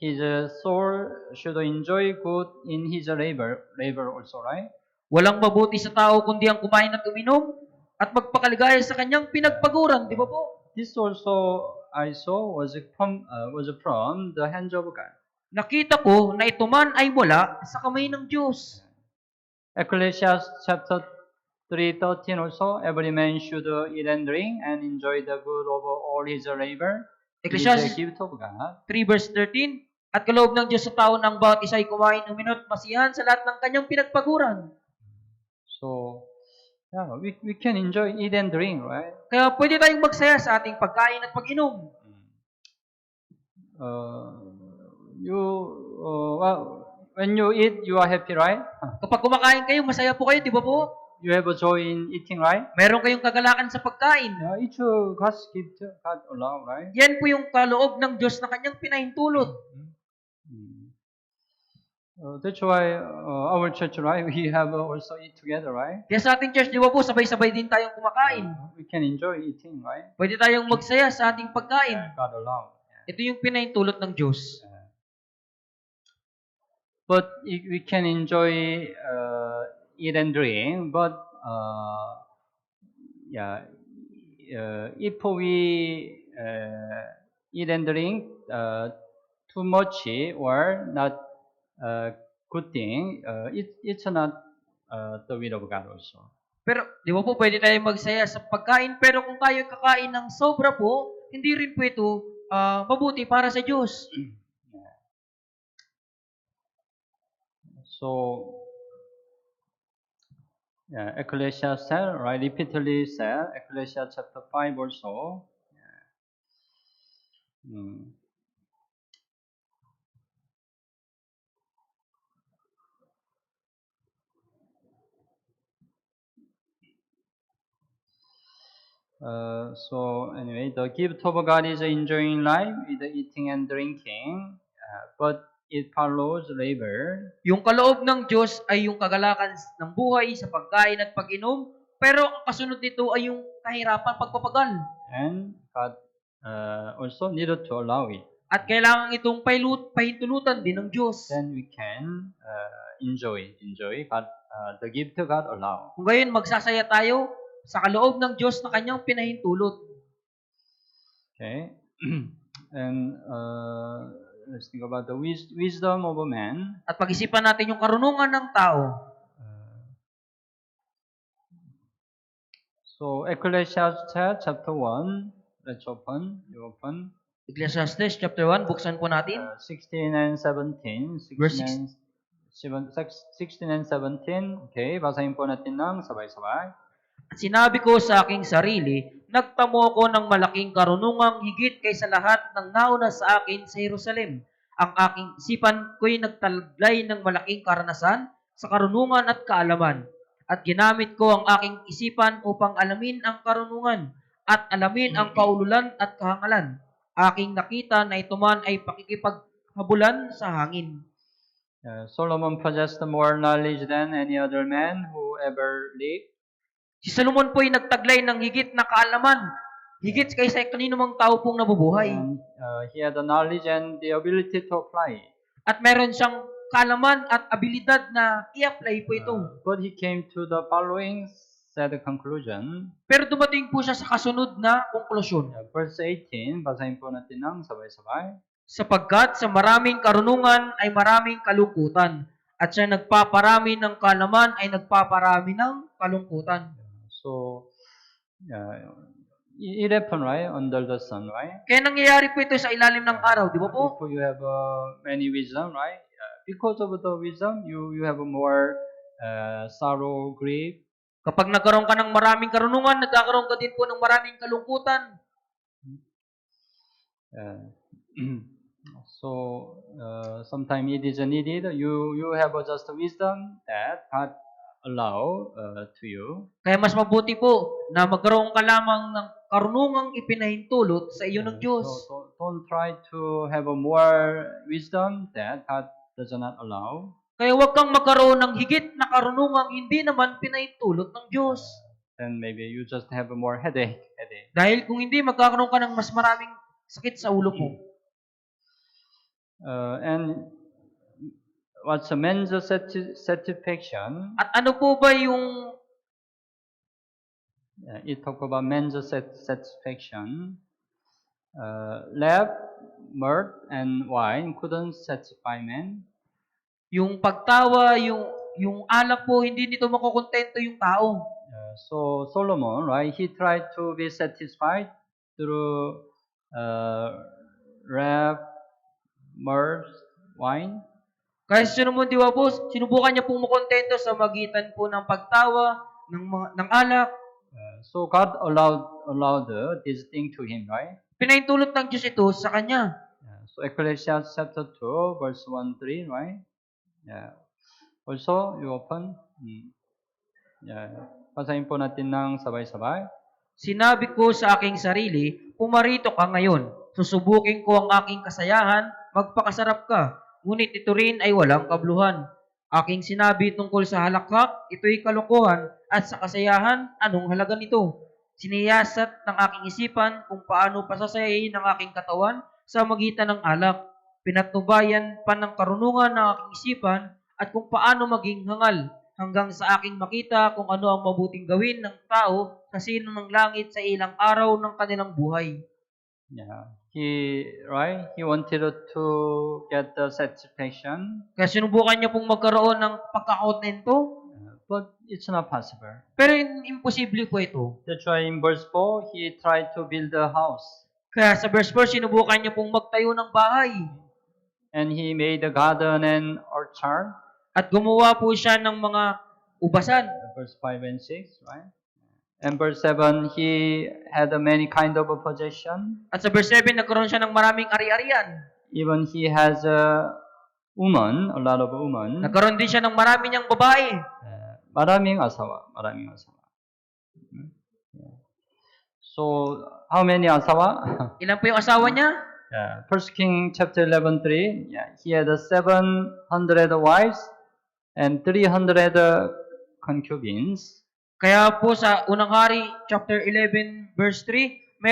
his soul should enjoy good in his labor also, right? Walang mabuti sa tao kundi ang kumain at uminom at magpakaligaya sa kanyang pinagpaguran, di ba po? This also I saw was from the hands of God. Nakita ko na ito man ay mula sa kamay ng Diyos. Ecclesiastes chapter 3:13 also, every man should eat and drink and enjoy the good of all his labor. Ecclesiastes It is a gift of God. 3 verse 13, at kaloob ng Diyos sa tao ng bawat isa ay kumain, uminom at masiyahan sa lahat ng kanyang pinagpaguran. So, yeah, we can enjoy eat and drink, right? Kaya pwede tayong magsaya sa ating pagkain at pag-inom. When you eat, you are happy, right? Kapag kumakain kayo, masaya po kayo, di ba po? You have a joy in eating, right? Meron kayong kagalakan sa pagkain. It's a God's gift, God allow, right? Yan po yung kaloob ng Diyos na kanyang pinahintulot. That's why our church, right? We have also eat together, right? Kaya sa ating church, di ba po, sabay-sabay din tayong kumakain. We can enjoy eating, right? Pwede tayong magsaya sa ating pagkain. God allow. Ito yung pinahintulot ng Diyos. But we can enjoy eat and drink, but if we eat and drink too much or not good thing, it's not the will of God also. Pero, di ba po, pwede tayong magsaya sa pagkain, pero kung tayo kakain ng sobra po, hindi rin po ito mabuti para sa Diyos. So, Ecclesiastes, right, repeatedly said, Ecclesiastes chapter 5 also. So anyway, the gift of God is enjoying life with the eating and drinking, but it follows labor. Yung kaloob ng Diyos ay yung kagalakan ng buhay sa pagkain at pag-inom, pero ang kasunod nito ay yung kahirapan, pagpapagal. And God also needed to allow it. At kailangan itong pahintulutan din ng Diyos. Then we can enjoy God, the gift God allow. Kung gayon, magsasaya tayo sa kaloob ng Diyos na kanyang pinahintulot. Okay. And let's think about the wisdom of a man. At pag-isipan natin yung karunungan ng tao. So Ecclesiastes chapter 1, let's open. You open. Ecclesiastes chapter 1, buksan po natin. 16 and 17. Verse 16 and 17. Okay, basahin po natin ng sabay-sabay. At sinabi ko sa aking sarili, nagtamo ako ng malaking karunungang higit kaysa lahat ng nauna sa akin sa Jerusalem. Ang aking isipan ko'y nagtalaglay ng malaking karanasan sa karunungan at kaalaman. At ginamit ko ang aking isipan upang alamin ang karunungan at alamin ang kaululan at kahangalan. Aking nakita na ito man ay pakikipaghabulan sa hangin. Solomon possessed more knowledge than any other man who ever lived. Si Solomon po ay nagtaglay ng higit na kaalaman, higit kaysa kanino mang tao pong nabubuhay. And he had the knowledge and the ability to apply. At meron siyang kaalaman at abilidad na i-apply po ito. But he came to the following sad conclusion. Pero dumating po siya sa kasunod na konklusyon. Verse 18, basahin po natin ng sabay-sabay. Sapagkat sa maraming karunungan ay maraming kalungkutan, at sa nagpaparami ng kaalaman ay nagpaparami ng kalungkutan. So, it happened, right, under the sun, right? Kaya nangyayari po ito sa ilalim ng araw, di ba po? If you have many wisdom, right? Because of the wisdom, you have more sorrow, grief. Kapag nagkaroon ka ng maraming karunungan, nagkakaroon ka din po ng maraming kalungkutan. So sometimes it is needed. You have just wisdom that God allow to you. Kaya mas mabuti po na magkaroon ka lamang ng karunungang ipinahintulot sa iyo ng Diyos. So don't try to have a more wisdom that God does not allow. Kaya huwag kang magkaroon ng higit na karunungang hindi naman pinahintulot ng Diyos. Then maybe you just have a more headache. Dahil kung hindi, magkakaroon ka ng mas maraming sakit sa ulo mo. And what's a man's satisfaction? At ano po ba yung It talk about man's satisfaction. Love, mirth, and wine couldn't satisfy man. yung pagtawa, yung alak po, hindi nito makukontento yung tao. So Solomon, right? He tried to be satisfied through love, mirth, wine. Kaya si Solomon, di ba po, sinubukan niya pong makontento sa magitan po ng pagtawa, ng alak. So God allowed this thing to him, right? Pinahintulot ng Diyos ito sa kanya. So Ecclesiastes chapter 2, verse 1-3, right? Yeah. Also, you open. Yeah. Basahin po natin ng sabay-sabay. Sinabi ko sa aking sarili, pumarito ka ngayon. Susubukin ko ang aking kasayahan, magpakasarap ka. Ngunit ito rin ay walang kabluhan. Aking sinabi tungkol sa halakhak, ito'y kalokohan, at sa kasayahan, anong halaga nito? Siniyasat ng aking isipan kung paano pasasayahin ang aking katawan sa magitan ng alak. Pinatnubayan pa ng karunungan ng aking isipan at kung paano maging hangal hanggang sa aking makita kung ano ang mabuting gawin ng tao sa sino ng langit sa ilang araw ng kanilang buhay. Yeah. He wanted to get the satisfaction, Kaya sinubukan niya pong magkaroon ng pagkakakontento, but it's not possible. pero imposible po ito. That's why in verse 4, he tried to build a house. Kaya sa verse 4, sinubukan niya pong magtayo ng bahay. And he made a garden and orchard. At gumawa po siya ng mga ubasan. Verse 5 and 6, right? And verse 7, he had many kind of a possession. At sa verse 7, nagkaroon siya ng maraming ari-arian. Even he has a lot of women. Nagkaroon din siya ng marami niyang babae. 마raming asawa. So, how many asawa? Ilan po yung asawa niya? Yeah. 1 King chapter 11:3. Yeah, he had 700 wives and 300 concubines. Kaya po sa unang hari, chapter 11, verse 3,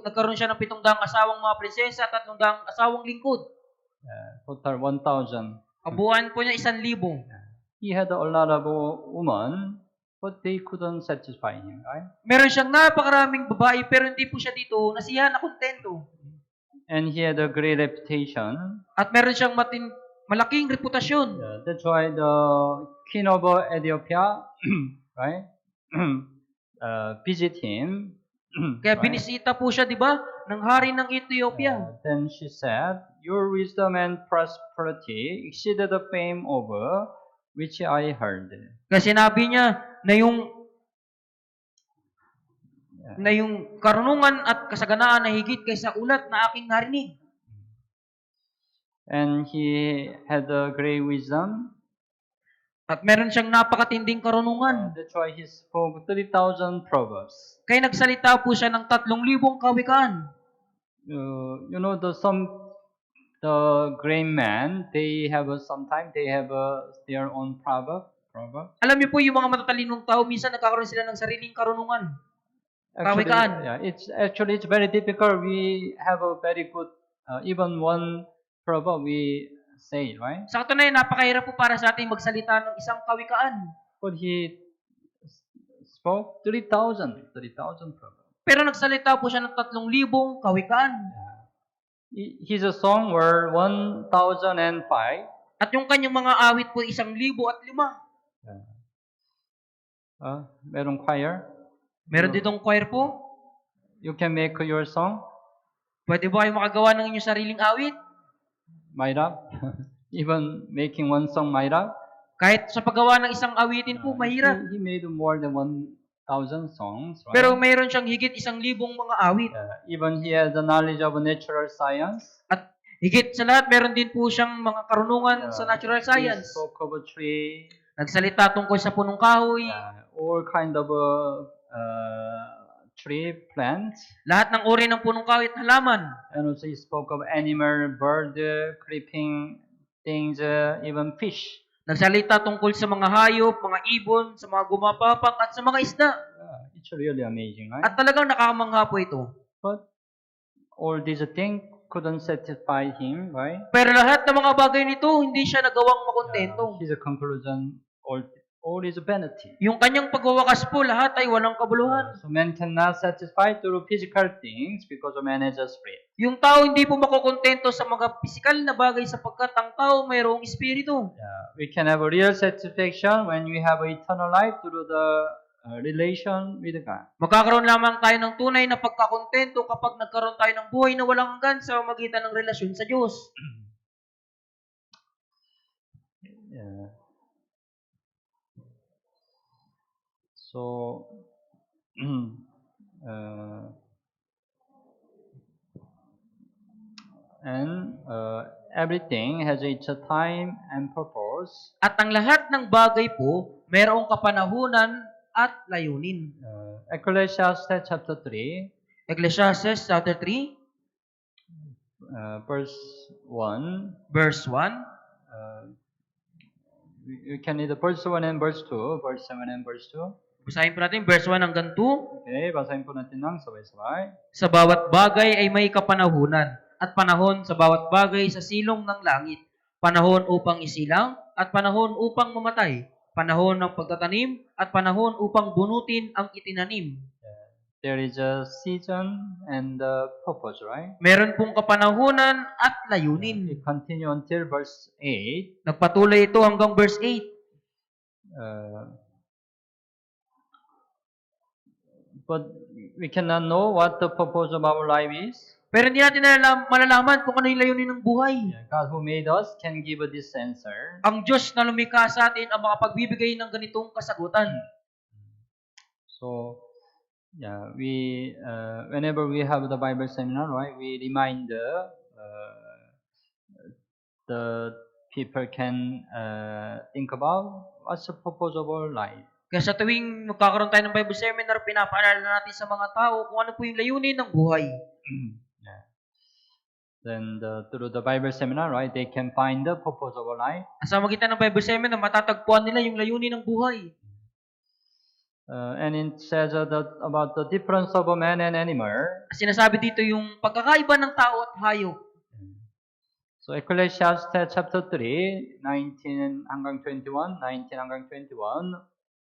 nagkaroon siya ng 700 asawang mga prinsesa at 300 asawang lingkod. Total 1,000. Kabuuan po niya 1,000. He had a lot of women, but they couldn't satisfy him, right? Meron siyang napakaraming babae, pero hindi po siya dito nasiyahan na kontento. And he had a great reputation. At meron siyang malaking reputasyon. That's why the king of Ethiopia, right, visit him. Kaya right? binisita po siya, di ba, ng hari ng Ethiopia. Then she said, "Your wisdom and prosperity exceeded the fame over which I heard." Kaya sinabi niya na yung karunungan at kasaganaan na higit kaysa ulat na aking narinig. And he had a great wisdom. At meron siyang napakatinding karunungan. That's why he spoke 3,000 proverbs. Kaya nagsalita po siya ng 3,000 kawikaan. You know the the great men, they have sometimes they have their own proverb. Alam niyo po, yung mga matatalinong tao, minsan nagkakaroon sila ng sariling karunungan. Actually, Kawikaan. yeah, it's very difficult. We have a very good even one proverb we say, right? Sa katunayan, napakahirap po para sa ating magsalita ng isang kawikaan. But he spoke 3,000 proverbs. Pero nagsalita po siya ng 3,000 kawikaan. His song were 1,005. At yung kanyang mga awit po 1,005. Merong choir. Meron ditong choir po. You can make your song. Pwede ba kayo makagawa ng inyong sariling awit? Mairap. Even making one song Mairap. Kahit sa paggawa ng isang awitin po, mahirap. He made more than 1,000 songs. Right? Pero mayroon siyang higit 1,000 mga awit. Even he has the knowledge of natural science. At higit sa lahat, meron din po siyang mga karunungan sa natural He science. spoke of a tree. Nagsalita tungkol sa punong kahoy. All kind of tree plants. Lahat ng uri ng punong kahoy at halaman. And also he spoke of animal, bird, creeping things, even fish. Nagsalita tungkol sa mga hayop, mga ibon, sa mga gumapapang at sa mga isda. It's really amazing, right? At talagang nakakamangha po ito. But all these things couldn't satisfy him, right? Pero lahat ng mga bagay nito, hindi siya nagawang makontento. His conclusion, all is vanity. Yung kanyang pagwawakas po, lahat ay walang kabuluhan. So man cannot satisfy through physical things because man has a spirit. Yung tao hindi po makokontento sa mga pisikal na bagay sapagkat ang tao mayroong espiritu. We can have a real satisfaction when we have eternal life through the relation with God. Magkakaroon lamang tayo ng tunay na pagkakontento kapag nagkaroon tayo ng buhay na walang hanggan sa magitan ng relasyon sa Diyos. So, everything has its time and purpose. At ang lahat ng bagay po, mayroong kapanahunan at layunin. Ecclesiastes chapter 3, Ecclesiastes chapter 3, verse 1. verse 1. You can read verse 1 and verse 2, verse 7 and verse 2. Basahin po natin verse 1 hanggang 2. Okay, basahin po natin ng sabay-sabay. Sa bawat bagay ay may kapanahunan at panahon sa bawat bagay sa silong ng langit. Panahon upang isilang at panahon upang mamatay. Panahon ng pagtatanim at panahon upang bunutin ang itinanim. There is a season and a purpose, right? Meron pong kapanahunan at layunin. It continue until verse 8. Nagpatuloy ito hanggang verse 8. But we cannot know what the purpose of our life is. Pero hindi natin malalaman kung ano yung layunin ng buhay. God who made us can give this answer. Ang Diyos na lumikha sa atin ang makapagbibigay ng ganitong kasagutan. So, we whenever we have the Bible seminar, right, we remind the people can think about what's the purpose of our life. Kaya sa tuwing magkakaroon tayo ng Bible seminar, pinapaalala natin sa mga tao kung ano po yung layunin ng buhay. Then through the Bible seminar, right, they can find the purpose of our life. Sa magitan ng Bible seminar, matatagpuan nila yung layunin ng buhay. And it says about the difference of a man and animal. Sinasabi dito yung pagkakaiba ng tao at hayop. So Ecclesiastes chapter 3, 19 hanggang 21,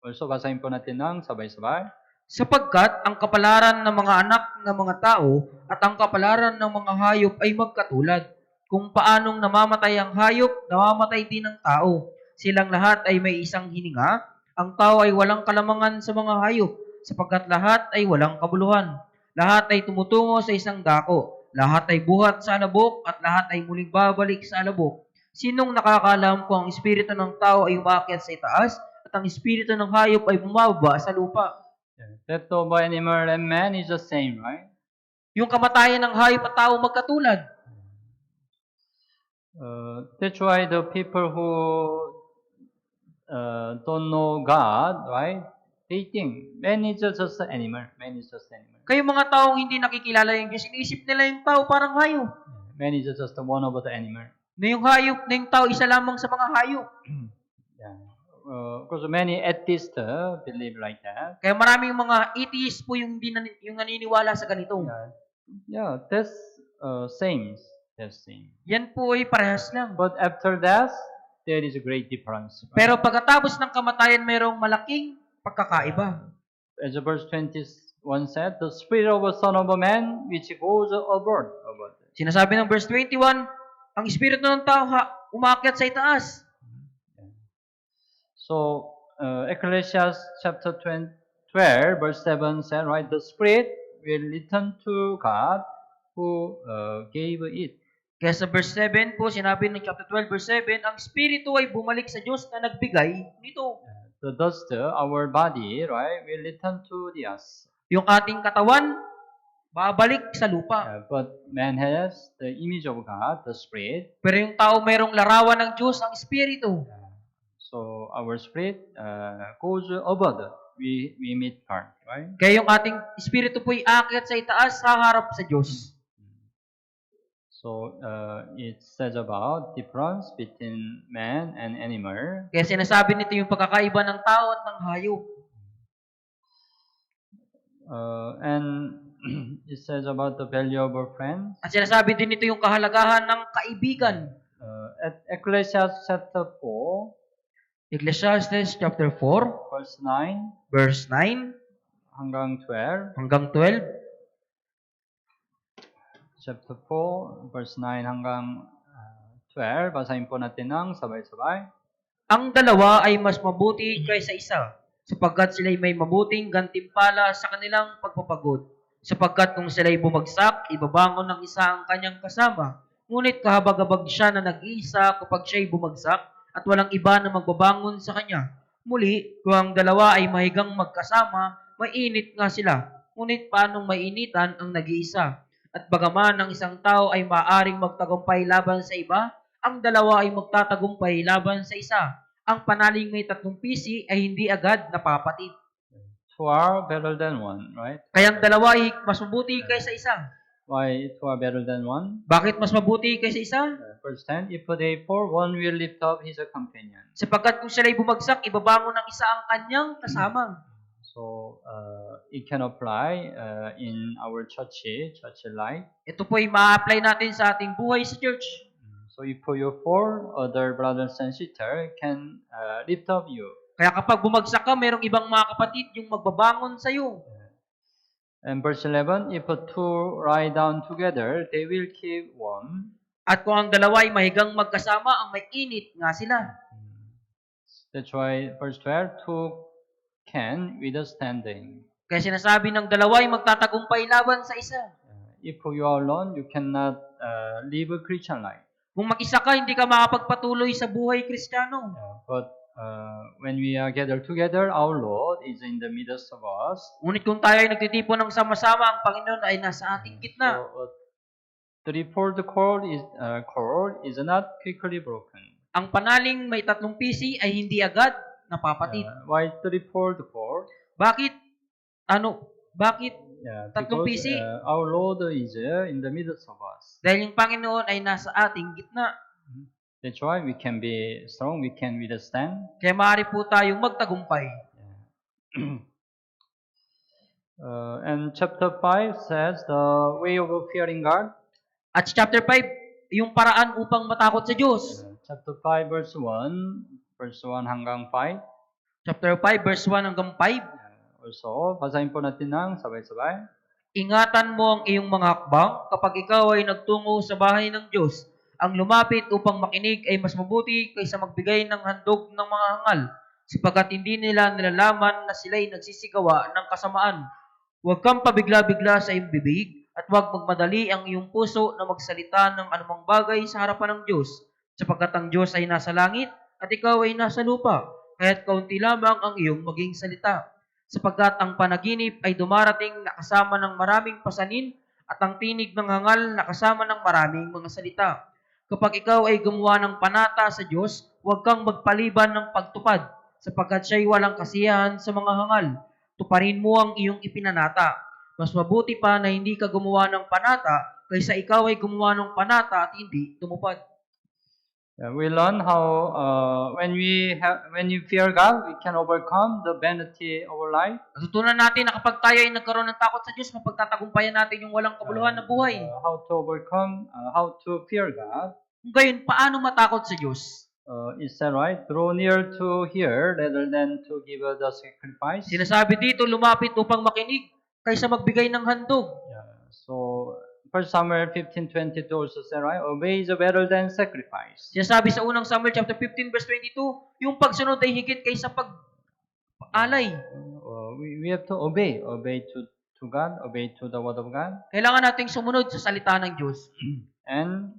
also basahin po natin ng sabay-sabay. Sapagkat ang kapalaran ng mga anak ng mga tao at ang kapalaran ng mga hayop ay magkatulad. Kung paanong namamatay ang hayop, namamatay din ang tao. Silang lahat ay may isang hininga. Ang tao ay walang kalamangan sa mga hayop, sapagkat lahat ay walang kabuluhan. Lahat ay tumutungo sa isang dako. Lahat ay buhat sa alabok at lahat ay muling babalik sa alabok. Sinong nakakaalam kung ang espiritu ng tao ay umaakyat sa itaas at ang espiritu ng hayop ay bumababa sa lupa? Death of animal and man is the same, right? Yung kamatayan ng hayop at tao magkatulad. That's why the people who don't know God, right? They think man is just animal. Man is just animal. Kayong mga taong hindi nakikilala yung Diyos, iniisip nila yung tao parang hayop. Man is just one of the animal. Na yung hayop, na yung tao, isa lamang sa mga hayop. Yeah. Because many atheists believe like that. Kaya maraming mga atheist po yung, yung naniniwala sa ganito. Yeah, that's same. That's same. Yan po ay parehas lang. But after death, there is a great difference. Right? Pero pagkatapos ng kamatayan, mayroong malaking pagkakaiba. As verse 21 said, the spirit of a son of a man which goes abroad. Sinasabi ng verse 21, ang espiritu ng tao umakyat sa itaas. So, Ecclesiastes chapter 12, verse 7 said, right, the spirit will return to God who gave it. Kaya sa verse 7 po, sinabi ng chapter 12, verse 7, ang espiritu ay bumalik sa Diyos na nagbigay nito. The dust, our body, right, will return to the earth. Yung ating katawan, babalik sa lupa. But man has the image of God, the spirit. Pero yung tao mayroong larawan ng Diyos, ang espiritu. So our spirit goes above. We meet God, right? Kaya yung ating espiritu po ay aakyat sa itaas sa harap sa Diyos. So it says about difference between man and animal. Kaya sinasabi nito yung pagkakaiba ng tao at ng hayop. And it says about the value of a friend. At sinasabi din nito yung kahalagahan ng kaibigan. At Ecclesiastes chapter 4, Ecclesiastes chapter 4, verse 9 verse 9 hanggang 12. hanggang 12. Chapter 4, verse 9 hanggang 12. Basahin po natin ng sabay-sabay. Ang dalawa ay mas mabuti kaysa isa, sapagkat sila'y may mabuting gantimpala sa kanilang pagpapagod. Sapagkat kung sila'y bumagsak, ibabangon ng isa ang kanyang kasama. Ngunit kahabag-habag siya na nag-iisa kapag siya'y bumagsak at walang iba na magbabangon sa kanya. Muli, kung ang dalawa ay mahigang magkasama, mainit nga sila. Ngunit paanong mainitan ang nag-iisa? At bagaman ang isang tao ay maaaring magtagumpay laban sa iba, ang dalawa ay magtatagumpay laban sa isa. Ang panaling may 3 pisi ay hindi agad napapatid. Two are better than one, right? Kaya ang dalawa ay mas mabuti kaysa isa. Why two are better than one? Bakit mas mabuti kaysa isa? Verse 10, if they fall, one will lift up his companion. Sapagkat kung sila'y bumagsak, ibabangon ng isa ang kanyang kasama. So, it can apply in our church life. Ito po ay ma-apply natin sa ating buhay sa church. So, if you fall, other brothers and sisters can lift up you. Kaya kapag bumagsak ka, mayroong ibang mga kapatid yung magbabangon sa iyo. And verse 11, if two lie down together, they will keep warm. At kung ang dalawa ay mahigang magkasama, ang may init nga sila. That's why verse 12, two can withstanding. Kaya sinasabi ng dalawa ay magtatagumpay laban sa isa. If you are alone, you cannot live a Christian life. Kung mag-isa ka, hindi ka makapagpatuloy sa buhay Kristiyano. But when we are gathered together, our Lord is in the midst of us. Ngunit kung tayo ay nagtitipon ng sama-sama, ang Panginoon ay nasa ating gitna. So, threefold cord is not quickly broken. Ang panaling may 3 pisi ay hindi agad napapatid. Why threefold cord? Bakit? Bakit? Tatlong Because pisi? our Lord is in the midst of us. Dahil yung Panginoon ay nasa ating gitna. That's why we can be strong, we can withstand. Kaya maaari po tayong magtagumpay. And chapter 5 says the way of fearing God. At chapter 5, yung paraan upang matakot sa Diyos. Chapter 5 verse 1 hanggang 5. Chapter 5, verse 1 hanggang 5. Also, basahin po natin ng sabay-sabay. Ingatan mo ang iyong mga hakbang kapag ikaw ay nagtungo sa bahay ng Diyos. Ang lumapit upang makinig ay mas mabuti kaysa magbigay ng handog ng mga hangal, sapagkat hindi nila nilalaman na sila'y nagsisigawa ng kasamaan. Huwag kang pabigla-bigla sa iyong bibig, at huwag magmadali ang iyong puso na magsalita ng anumang bagay sa harapan ng Diyos, sapagkat ang Diyos ay nasa langit at ikaw ay nasa lupa, kaya't kaunti lamang ang iyong maging salita. Sapagkat ang panaginip ay dumarating na kasama ng maraming pasanin at ang tinig ng hangal na kasama ng maraming mga salita. Kapag ikaw ay gumawa ng panata sa Diyos, huwag kang magpaliban ng pagtupad, sapagkat siya'y walang kasiyahan sa mga hangal. Tuparin mo ang iyong ipinanata. Mas mabuti pa na hindi ka gumawa ng panata kaysa ikaw ay gumawa ng panata at hindi tumupad. We learn how when we fear God, we can overcome the vanity of our life. Natutunan natin na kapag tayo ay nagkaroon ng takot sa Diyos, mapagtatagumpayan natin yung walang kabuluhan na buhay. How to overcome, how to fear God. Kung gayon, paano matakot sa Diyos? Is that right? Draw near to hear rather than to give the sacrifice. Sinasabi dito, lumapit upang makinig kaysa magbigay ng handog. So 1 Samuel 15:22 also said, right? Obey is better than sacrifice. Sinasabi sa unang Samuel chapter 15 verse 22, yung pagsunod ay higit kaysa pag-alay. We have to obey to God, obey to the word of God. Kailangan nating sumunod sa salita ng Diyos. And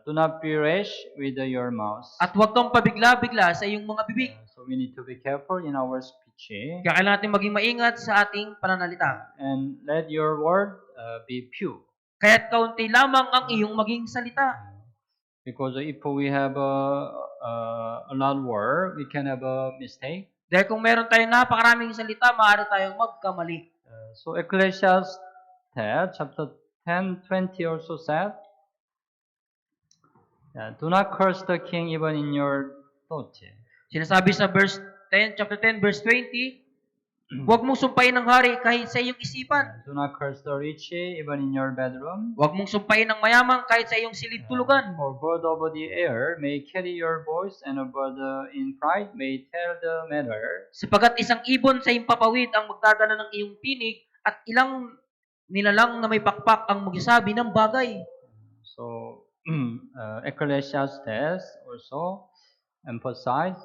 do not be rash with your mouth. At huwag kang pabigla-bigla sa iyong mga bibig. So we need to be careful in our speech. Kaya kailangan natin maging maingat sa ating pananalita. And let your word be pure. Kaya't kaunti lamang ang iyong maging salita. Because if we have a lot of word, we can have a mistake. Dahil kung meron tayong napakaraming salita, maaari tayong magkamali. So Ecclesiastes chapter 10:20 also said, do not curse the king even in your thought. Sinasabi sa chapter 10, verse 20, huwag mong sumpain ng hari kahit sa iyong isipan. Do not curse the rich even in your bedroom. Huwag mong sumpain ng mayaman kahit sa iyong silid tulugan. For bird of the air may carry your voice, and a bird in pride may tell the matter. Sapagat isang ibon sa himpapawid ang magdadala ng iyong tinig, at ilang nilalang na may pakpak ang magsasabi ng bagay. So Ecclesiastes also emphasize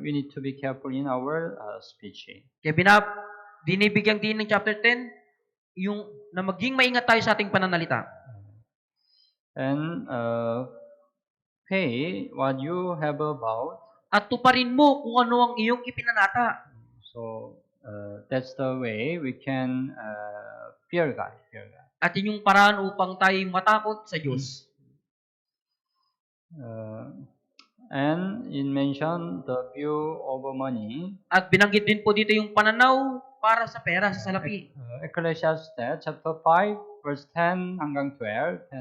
we need to be careful in our speech. Kaya binibigyan din ng chapter 10 yung na maging maingat tayo sa ating pananalita. And pay what you have vowed. At tuparin mo kung ano ang iyong ipinanata. So that's the way we can fear God. At yun yung paraan upang tayo matakot sa Diyos. And it mentioned the view of money. At binanggit din po dito yung pananaw para sa pera, sa salapi. Ecclesiastes chapter 5 verse 10 hanggang 12.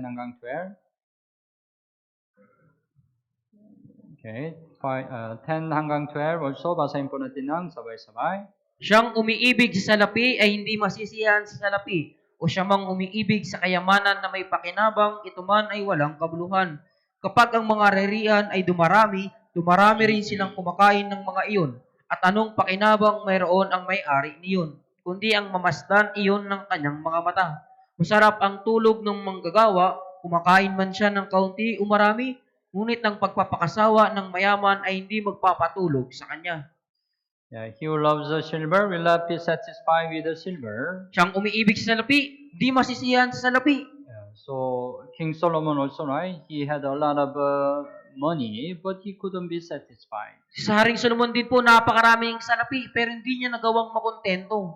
Okay, 10 hanggang 12 also basahin po natin ng sabay-sabay. Siyang umiibig sa salapi ay hindi masisiyahan sa salapi, o siya mang umiibig sa kayamanan na may pakinabang, ito man ay walang kabuluhan. Kapag ang mga rerian ay dumarami rin silang kumakain ng mga iyon. At anong pakinabang mayroon ang may-ari niyon, kundi ang mamasdan iyon ng kanyang mga mata. Masarap ang tulog ng manggagawa, kumakain man siya ng kaunti o marami, ngunit ang pagpapakasawa ng mayaman ay hindi magpapatulog sa kanya. He who loves the silver will not be satisfied with the silver. Siyang umiibig sa salapi, di masisiyahan sa salapi. So King Solomon also, right? He had a lot of money, but he couldn't be satisfied. Sa Haring Solomon din po, napakaraming salapi, pero hindi niya nagawang makontento.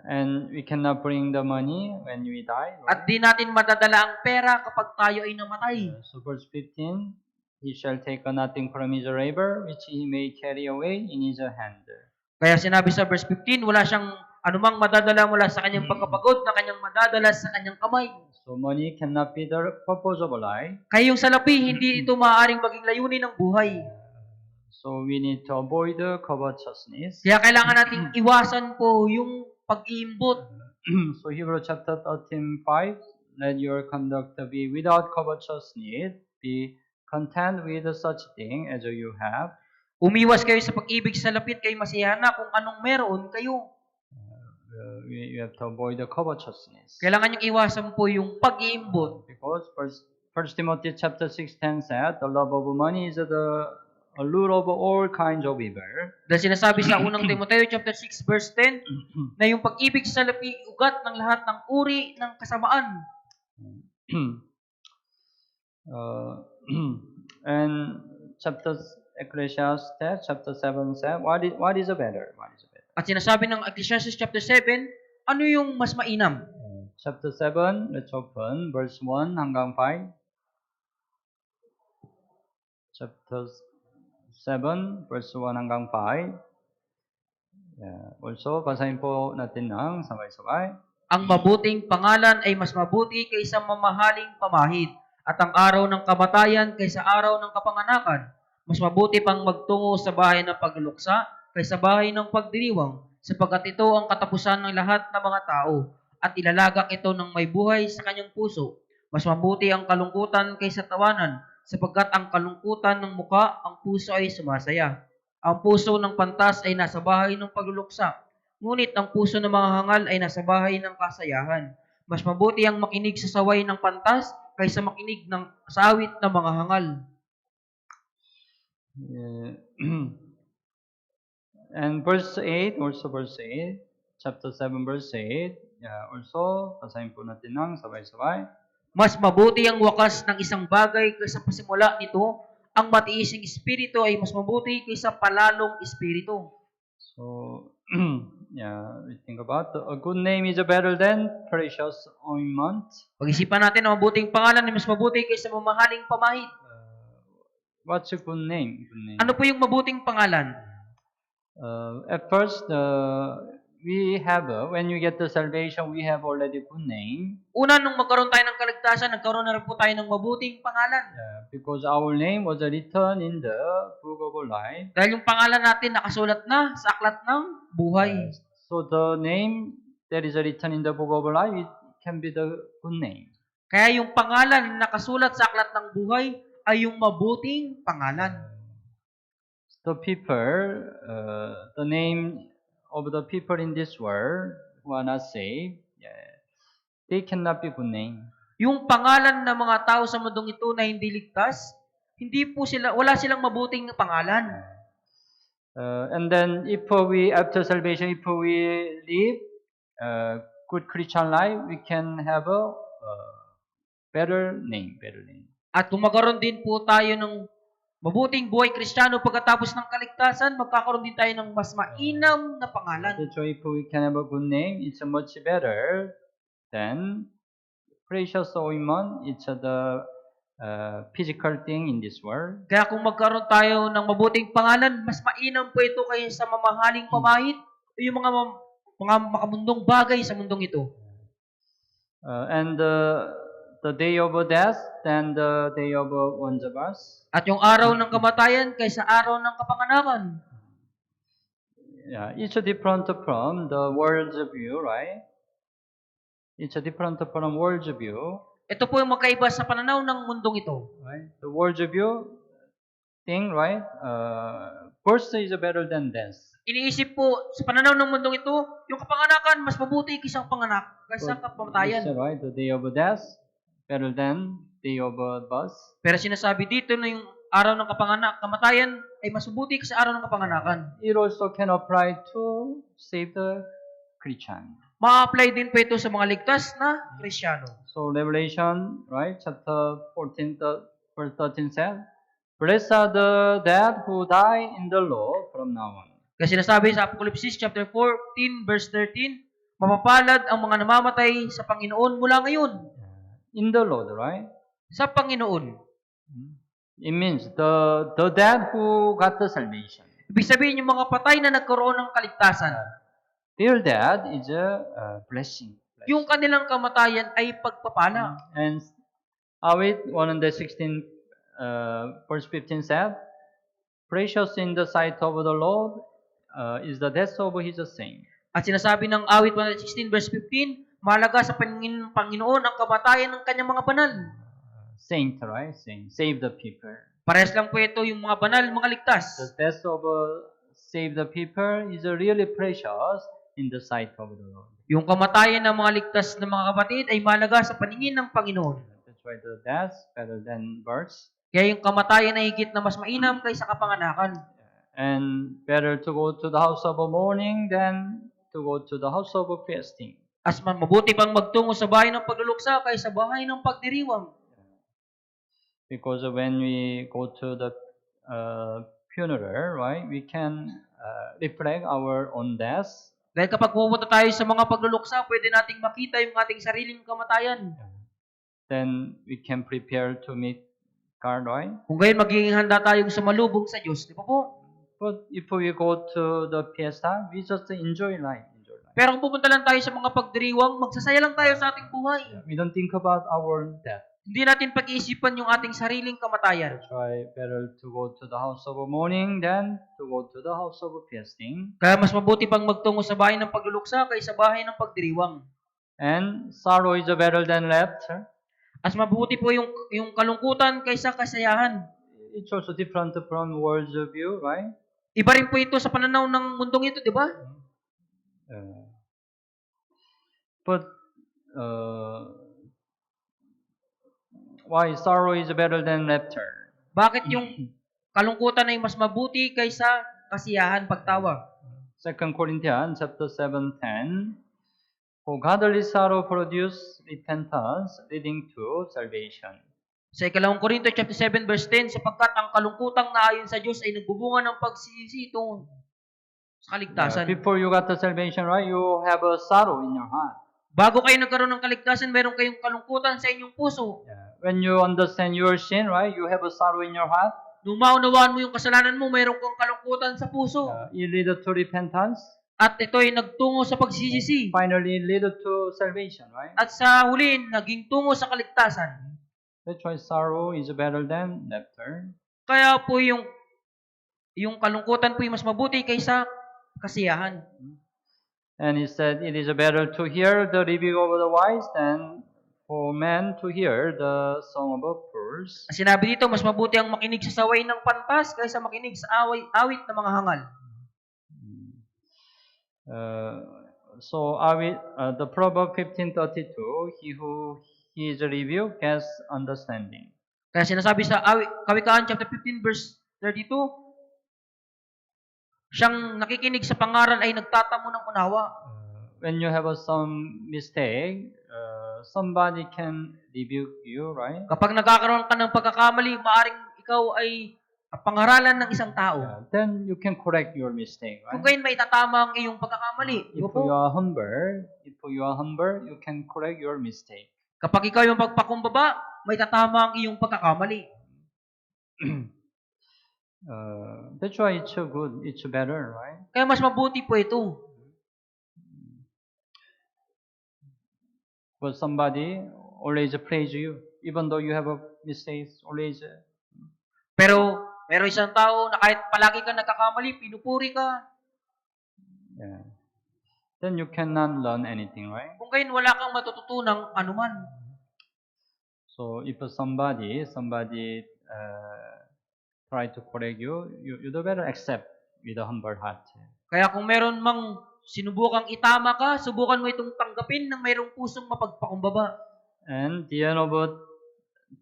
And we cannot bring the money when we die. Right? At di natin madadala ang pera kapag tayo ay namatay. So verse 15, he shall take nothing from his labor, which he may carry away in his hand. Kaya sinabi sa verse 15, wala siyang anumang madadala mula sa kanyang pagkapagod na kanyang madadala sa kanyang kamay. So money cannot be the purpose of life. Kaya yung salapi, hindi ito maaaring maging layunin ng buhay. So we need to avoid the covetousness. Kaya kailangan nating iwasan po yung pag-iimbot. So Hebrews chapter 13:5, let your conduct be without covetousness, be content with such thing as you have. Umiwas kayo sa pag-ibig sa lapit, kayo masiyana kung anong meron kayo. You have to avoid the covetousness. Kailangan niyong iwasan po yung pag-iimbot. Because First Timothy chapter 6:10 said, the love of money is the root of all kinds of evil. Dahil sinasabi sa unang Timoteo chapter 6 verse 10 na yung pag-ibig sa lapi ugat ng lahat ng uri ng kasamaan. And Ecclesiastes chapter 7 said, what is better? At sinasabi ng Ecclesiastes chapter 7, ano yung mas mainam? Chapter 7, let's open verse 1 hanggang 5. Chapter 7, verse 1 hanggang 5. Also, basahin po natin ng sabay-sabay. Ang mabuting pangalan ay mas mabuti kaysa mamahaling pamahid, at ang araw ng kamatayan kaysa araw ng kapanganakan. Mas mabuti pang magtungo sa bahay ng pagluluksa kaysa bahay ng pagdiriwang, sapagkat ito ang katapusan ng lahat ng mga tao, at ilalagak ito ng may buhay sa kanyang puso. Mas mabuti ang kalungkutan kaysa tawanan, sapagkat ang kalungkutan ng muka, ang puso ay sumasaya. Ang puso ng pantas ay nasa bahay ng pagluluksa, ngunit ang puso ng mga hangal ay nasa bahay ng kasayahan. Mas mabuti ang makinig sa saway ng pantas kaysa makinig sa awit ng mga hangal. And verse 8, also verse 8, chapter 7, verse 8, also, basahin po natin ng sabay-sabay. Mas mabuti ang wakas ng isang bagay kaysa pasimula nito. Ang matiising espiritu ay mas mabuti kaysa palalong espiritu. So, we think about a good name is better than precious ointment. Pag-isipan natin na mabuting pangalan ay mas mabuti kaysa mamahaling pamahid. What's a good name? Good name. Ano po yung mabuting pangalan? At first, when you get the salvation, we have already good name. Una, nung magkaroon tayo ng kaligtasan, nagkaroon na rin po tayo ng mabuting pangalan. Because our name was written in the book of life. Dahil yung pangalan natin nakasulat na sa aklat ng buhay. So the name that is written in the book of life, it can be the good name. Kaya yung pangalan na nakasulat sa aklat ng buhay ay yung mabuting pangalan. The people, the name of the people in this world who are not saved, they cannot be good name. Yung pangalan ng mga tao sa mundong ito na hindi ligtas, wala silang mabuting pangalan. And then after salvation, if we live good Christian life, we can have a better name. At kung magkaroon din po tayo ng mabuting buhay Kristiyano pagkatapos ng kaligtasan, magkakaroon din tayo ng mas mainam na pangalan. So if we can have a good name, it's much better than precious ointment. It's the physical thing in this world. Kaya kung magkaroon tayo ng mabuting pangalan, mas mainam po ito kaysa mamahaling pamahid o yung mga makamundong bagay sa mundong ito. And the day of death than the day of wonders. At yung araw ng kamatayan kaysa araw ng kapanganakan. It's different from the world's view, right? It's different from world's view. Ito po yung magkaiba sa pananaw ng mundong ito. Right? The world's view thing, right? Birth is better than death. Iniisip po sa pananaw ng mundong ito, yung kapanganakan mas mabuti kaysa kamatayan. That's right. The day of death better than day of birth. Pero sinasabi dito na yung araw ng kamatayan ay mas mabuti kaysa araw ng kapanganakan. It also can apply to save the Christian. Ma-apply din po ito sa mga ligtas na Kristiyano. So Revelation, right, chapter 14, verse 13 says, "Blessed are the dead who die in the Lord from now on." Kasi sinasabi sa Apocalypse chapter 14 verse 13, mapapalad ang mga namamatay sa Panginoon mula ngayon. In the Lord, right? Sa Panginoon. It means the dead who got the salvation. Ibig sabihin yung mga patay na nagkaroon ng kaligtasan. Their death is a blessing. Yung kanilang kamatayan ay pagpapala. And Awit 116 verse 15 said, "Precious in the sight of the Lord is the death of His saint." At sinasabi ng Awit 116 verse 15, mahalaga sa paningin ng Panginoon ang kamatayan ng kanyang mga banal. Saint, right? Saint. Save the people. Parehas lang po ito yung mga banal, mga ligtas. The death of save the people is really precious in the sight of the Lord. Yung kamatayan ng mga ligtas na mga kapatid ay mahalaga sa paningin ng Panginoon. That's why the death better than birth. Kaya yung kamatayan ay higit na mas mainam kaysa kapanganakan. And better to go to the house of mourning than to go to the house of feasting. As mabuti pang magtungo sa bahay ng pagluluksa kaysa bahay ng pagdiriwang. Because when we go to the funeral, right, we can reflect our own death. Dahil kapag pumunta tayo sa mga pagluluksa, pwede nating makita yung ating sariling kamatayan. Then we can prepare to meet God, right? Kung gayon, magiging handa tayong sumalubong sa Diyos. Di ba po? But if we go to the fiesta, we just enjoy life. Pero kung pupunta lang tayo sa mga pagdiriwang, magsasaya lang tayo sa ating buhay. We don't think about our death. Hindi natin pag-iisipan yung ating sariling kamatayan. That's why better to go to the house of mourning than to go to the house of feasting. Kaya mas mabuti pang magtungo sa bahay ng pagluluksa kaysa bahay ng pagdiriwang. And sorrow is better than laughter. As mabuti po yung kalungkutan kaysa kasayahan. It's also different from world's view, right? Iba rin po ito sa pananaw ng mundong ito, di ba? But why sorrow is better than laughter? Bakit yung kalungkutan ay mas mabuti kaysa kasiyahan, pagtawa? 2 Corinthians chapter 7:10. For godly sorrow produces repentance leading to salvation. Sa 2 Korinto chapter 7 verse 10, sapagkat ang kalungkutang naayon sa Diyos ay nagbubunga ng pagsisisi tungo sa kaligtasan. Before you got the salvation, right, you have a sorrow in your heart. Bago kayo nagkaroon ng kaligtasan, meron kayong kalungkutan sa inyong puso. When you understand your sin, right, you have a sorrow in your heart. Nung maunawaan mo yung kasalanan mo, meron kang kalungkutan sa puso. It lead to repentance. At ito ay nagtungo sa pagsisisi. Finally, lead to salvation, right? At sa huli, naging tungo sa kaligtasan. That's why sorrow is better than laughter. Kaya po yung kalungkutan po yung mas mabuti kaysa kasiyahan. And he said, it is better to hear the rebuke of the wise than for men to hear the song of fools. Sinabi dito, mas mabuti ang makinig sa saway ng pantas kaysa makinig sa awit ng mga hangal. So the Proverb 15:32, he who hears a rebuke has understanding. Kaya sinasabi sa Kawikaan chapter 15 verse 32, siyang nakikinig sa pangaral ay nagtatamo ng unawa. When you have some mistake, somebody can rebuke you, right? Kapag nagkakaroon ka ng pagkakamali, maaring ikaw ay pangaralan ng isang tao. Then you can correct your mistake, Kung right? gayon may itatama ang iyong pagkakamali. If you are humble, you can correct your mistake. Kapag ikaw yung pagpakumbaba, may itatama ang iyong pagkakamali. That's why it's so good. It's better, right? Kaya mas mabuti po ito. But somebody always praise you, even though you have a mistakes. Always. Pero isang tao na kahit palagi ka nagkakamali, pinupuri ka. Yeah. Then you cannot learn anything, right? Kung gayon wala kang matututunang anuman. So if somebody try to correct you, you do better accept with a humble heart. Kaya kung meron mang sinubukang itama ka, subukan mo itong tanggapin ng mayroong pusong mapagpakumbaba. And the end of a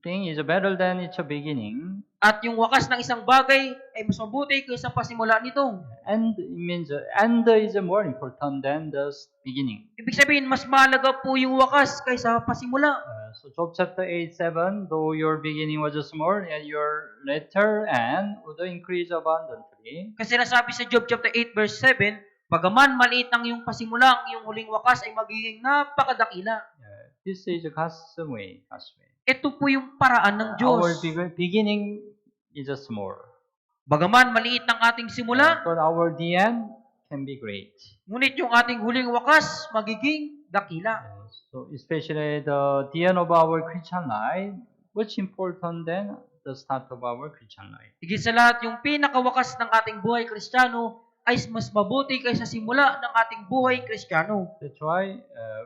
thing is better than its beginning. At yung wakas ng isang bagay ay mas mabuti kaysa pasimula nito. And it means end is more important than the beginning. Ibig sabihin, mas mahalaga po yung wakas kaysa pasimula. So Job chapter 8:7, though your beginning was small, and your latter end would increase abundantly. Kasi nasabi sa Job chapter 8 verse 7, bagaman maliit ang iyong pasimula, ang iyong huling wakas ay magiging napakadakila. This is God's way. Ito po yung paraan ng Our Diyos. beginning is small, Bagaman maliit ang ating simula, but our the end can be great. ngunit yung ating huling wakas magiging dakila. So especially the end of our Christian life, much important than the start of our Christian life. Higit sa lahat, yung pinakawakas ng ating buhay Kristiyano ay mas mabuti kaysa simula ng ating buhay Kristiyano. That's why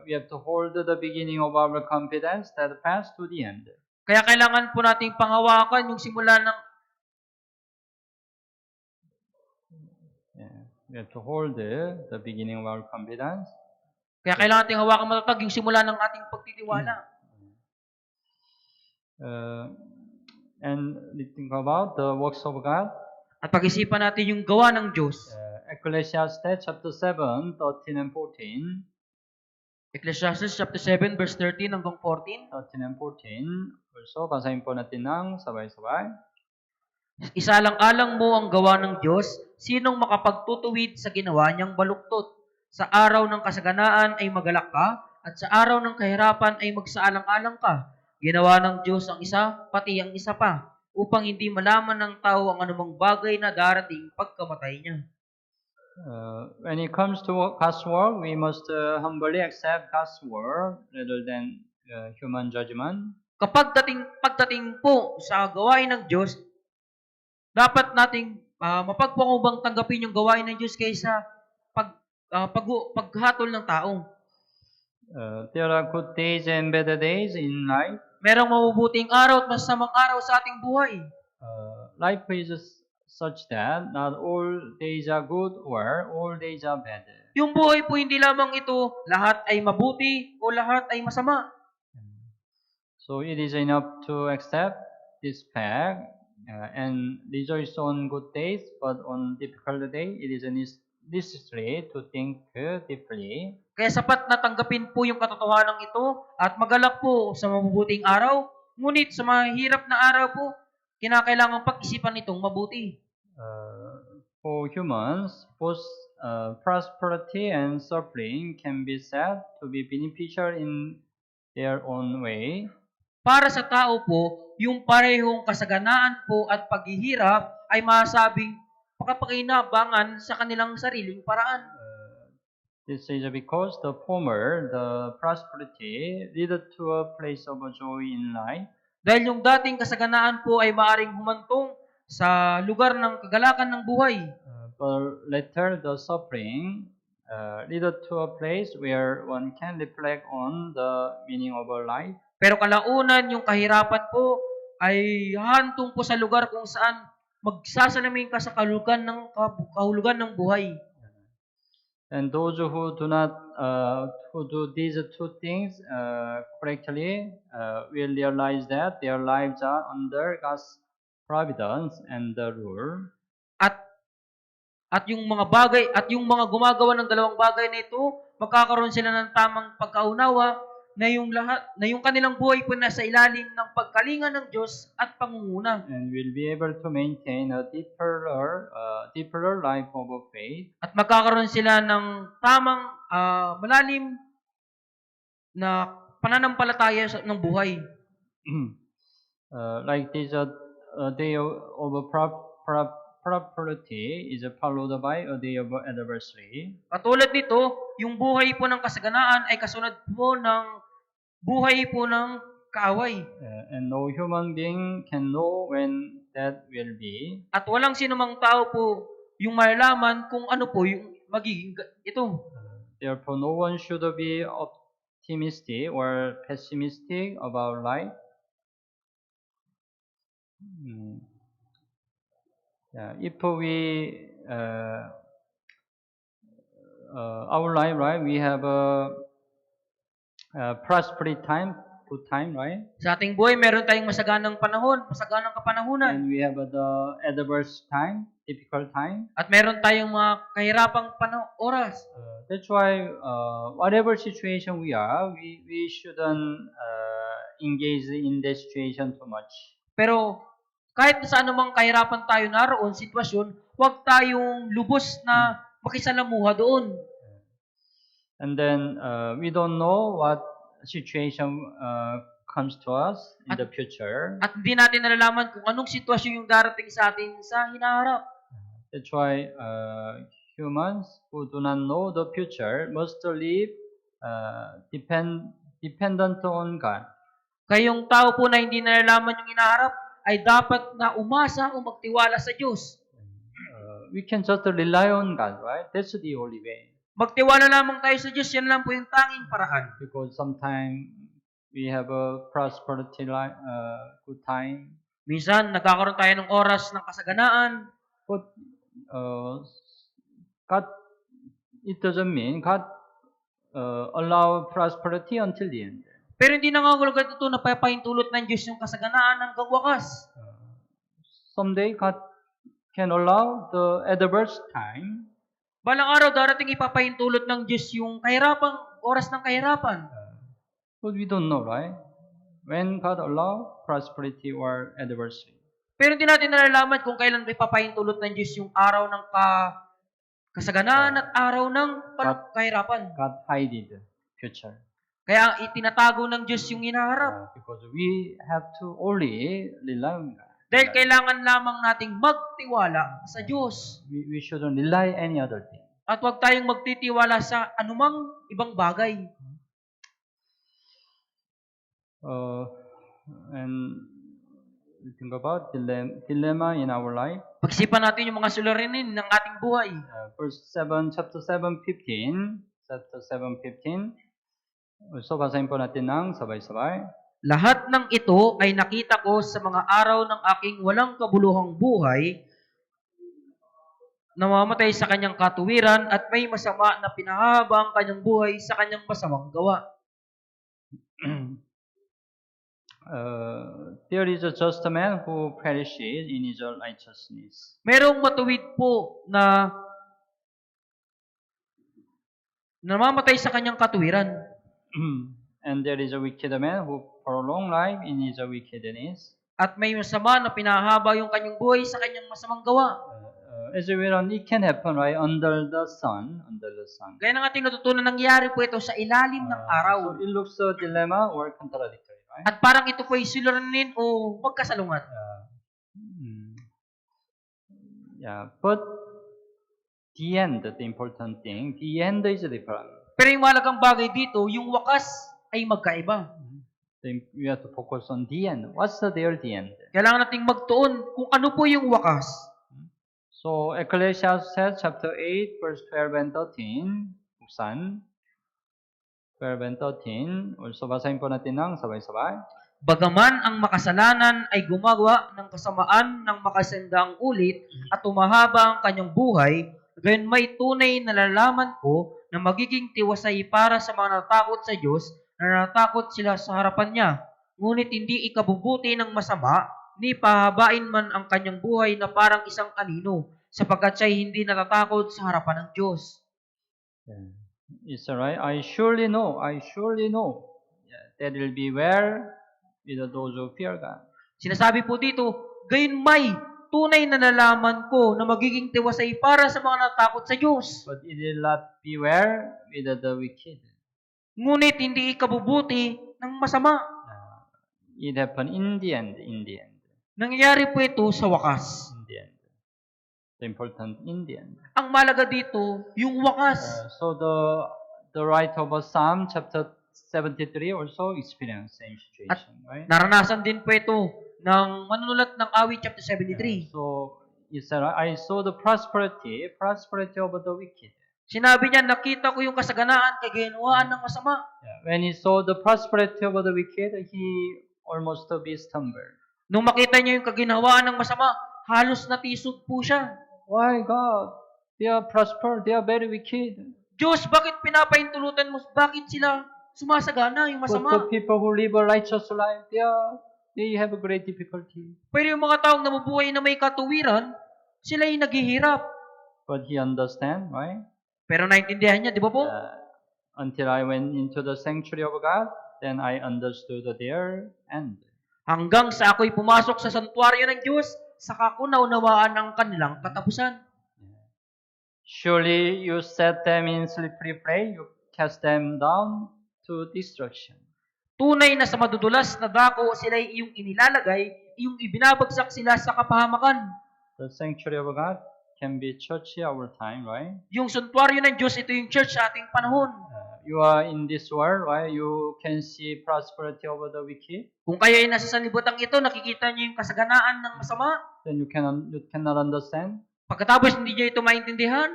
we have to hold the beginning of our confidence that pass to the end. Kaya kailangan po nating panghawakan yung simula ng We have to hold the beginning of our confidence. Kaya kailangan nating hawakan matatag yung simula ng ating pagtitiwala. And think about the works of God. At pag-isipan natin yung gawa ng Diyos. Ecclesiastes chapter 7, 13 and 14. Ecclesiastes chapter 7 verse 13 hanggang 14. 13 and 14. Also, basahin po natin ng sabay-sabay. Isalang-alang mo ang gawa ng Diyos, sinong makapagtutuwid sa ginawa niyang baluktot? Sa araw ng kasaganaan ay magalak ka, at sa araw ng kahirapan ay magsaalang-alang ka. Ginawa ng Diyos ang isa, pati ang isa pa, upang hindi malaman ng tao ang anumang bagay na darating pagkamatay niya. When it comes to God's word, we must humbly accept God's word rather than human judgment. Pagdating po sa gawain ng Diyos, dapat nating mapagpakumbang tanggapin yung gawain ng Diyos kaysa paghatol ng tao. There are good days and better days in life. Merong mabubuting araw at masasamang araw sa ating buhay. Life is such that not all days are good or all days are bad. Yung buhay po hindi lamang ito, lahat ay mabuti o lahat ay masama. So it is enough to accept this fact and rejoice on good days, but on difficult days, it is necessary to think deeply. Kaya sapat na tanggapin po yung katotohanan ito at magalak po sa mabubuting araw. Ngunit sa mahirap na araw po, kinakailangan pag-isipan itong mabuti. For humans, both prosperity and suffering can be said to be beneficial in their own way. Para sa tao po, yung parehong kasaganaan po at paghihirap ay masabing pakapakinabangan sa kanilang sariling paraan. This is because the former, the prosperity, lead to a place of joy in life. Dahil yung dating kasaganaan po ay maaring humantong sa lugar ng kagalakan ng buhay. But later, the suffering lead to a place where one can reflect on the meaning of our life. Pero kalaunan, yung kahirapan po ay hahantong po sa lugar kung saan magsasalamin ka sa kahulugan ng buhay. And those who do not who do these two things correctly will realize that their lives are under God's providence and the rule. At yung mga gumagawa ng dalawang bagay na ito, magkakaroon sila ng tamang pagkaunawa na yung kanilang buhay po nasa ilalim ng pagkalinga ng Diyos at pangunguna. And will be able to maintain a deeper life of faith. At magkakaroon sila ng tamang malalim na pananampalataya ng buhay. Like this, a day of prosperity is followed by a day of adversity. Katulad nito, yung buhay po ng kasaganaan ay kasunod po ng buhay po ng kaaway. And no human being can know when that will be. At walang sinumang tao po yung malalaman kung ano po yung magiging ito. Therefore, no one should be optimistic or pessimistic about life. If we our life, right, we have a prosperity time, good time, right? Sa ating buhay, meron tayong masaganang panahon, masaganang kapanahunan. And we have the adverse time, difficult time. At meron tayong mga kahirapang oras. That's why whatever situation we are, we shouldn't engage in that situation too much. Pero kahit sa anumang kahirapan tayo naroon, sitwasyon, huwag tayong lubos na makisalamuha doon. And then we don't know what situation comes to us in the future. At hindi natin nalalaman kung anong sitwasyon yung darating sa atin sa hinaharap. That's why humans who do not know the future must live dependent on God. Kaya yung tao po na hindi nalalaman yung hinaharap ay dapat na umasa o magtiwala sa Diyos. We can just rely on God, right? That's the only way. Magtiwala lamang tayo sa Diyos, yan lang po yung tanging paraan. Because sometimes we have a prosperity good time. Minsan, nagkakaroon tayo ng oras ng kasaganaan. But God, it doesn't mean God allow prosperity until the end. Pero hindi nangangahulugan ito na papahintulot ng Diyos yung kasaganaan hanggang wakas. Someday, God can allow the adverse time. Balang araw darating ipapahintulot ng Diyos yung oras ng kahirapan. But we don't know, right? When God allow prosperity or adversity. Pero hindi natin nalalaman kung kailan ipapahintulot ng Diyos yung araw ng kasaganaan at araw ng kahirapan. God hide the future. Kaya itinatago ng Diyos yung hinaharap. Because we have to only rely on God. Dahil kailangan lamang nating magtiwala sa Diyos. We shouldn't rely any other thing. At huwag tayong magtitiwala sa anumang ibang bagay. And we think about dilemma in our life. Pag-isipan natin yung mga suliranin ng ating buhay. Chapter 7:15. So, basahin po natin ng sabay-sabay. Lahat ng ito ay nakita ko sa mga araw ng aking walang kabuluhang buhay, namamatay sa kanyang katuwiran at may masama na pinahaba ang kanyang buhay sa kanyang masamang gawa. There is a just man who perishes in his righteousness. Merong matuwid po na namamatay sa kanyang katuwiran. And there is a wicked man who prolong life in his wickedness. At may masama na pinahaba yung kanyang buhay sa kanyang masamang gawa. As we learn, it can happen right under the sun. Gaya ng ating natutunan, nangyari po ito sa ilalim ng araw. So it looks a dilemma or contradictory, right? At parang ito po ay suliranin o magkasalungat. But the end, the important thing, the end is different. Pero yung mahalagang bagay dito, yung wakas ay magkaiba. We have to focus on the end. What's the end? Kailangan nating magtuon kung ano po yung wakas. So Ecclesiastes chapter 8 verse 12 and 13. Buksan. 12 and 13. Also basahin po natin ng sabay-sabay. Bagaman ang makasalanan ay gumagawa ng kasamaan ng makasandaang ulit at umahaba ang kanyang buhay, gayon may tunay na nalalaman ko na magiging tiwasay para sa mga natakot sa Diyos na natakot sila sa harapan niya. Ngunit hindi ikabubuti ng masama, ni pahabain man ang kanyang buhay na parang isang anino, sapagkat siya'y hindi natatakot sa harapan ng Diyos. It's alright. I surely know that will be well with those who fear God. Sinasabi po dito, gayon may tunay na nalaman ko na magiging tiwasay para sa mga natakot sa Diyos. But it will not be well with the wicked. Ngunit hindi ikabubuti ng masama. It happened in the end. Nangyayari po ito sa wakas. In the end. The important in the end. Ang malaga dito, yung wakas. So the writer of Psalm chapter 73 also experienced same situation, right? Naranasan din po ito ng manunulat ng Awit chapter 73. So he said, I saw the prosperity of the wicked. Sinabi niya, nakita ko yung kasaganaan, kaginawaan ng masama. When he saw the prosperity of the wicked, he almost be stumbled. Nung makita niya yung kaginawaan ng masama, halos natisod po siya. Why God? They are prosper, they are very wicked. Diyos, bakit pinapaintulutan mo? Bakit sila sumasagana yung masama? But the people who live a righteous life, they have a great difficulty. Pero yung mga taong namubuhay na may katuwiran, sila ay naghihirap. But he understand, right? Pero naintindihan niya, di ba po? Until I went into the sanctuary of God, then I understood their end. Hanggang sa ako'y pumasok sa santuaryo ng Diyos, saka ko naunawaan ang kanilang katapusan. Surely you set them in slippery play, you cast them down to destruction. Tunay na sa madudulas na dako sila ay iyong inilalagay, iyong ibinabagsak sila sa kapahamakan. The sanctuary of God can be church our time, right? Yung santuaryo ng Diyos, ito yung church sa ating panahon. You are in this world, right? You can see prosperity over the wicked. Kung kayo ay nasa sanlibutan ito, nakikita niyo yung kasaganaan ng masama. Then you cannot understand. Pagkatapos hindi niyo ito maintindihan.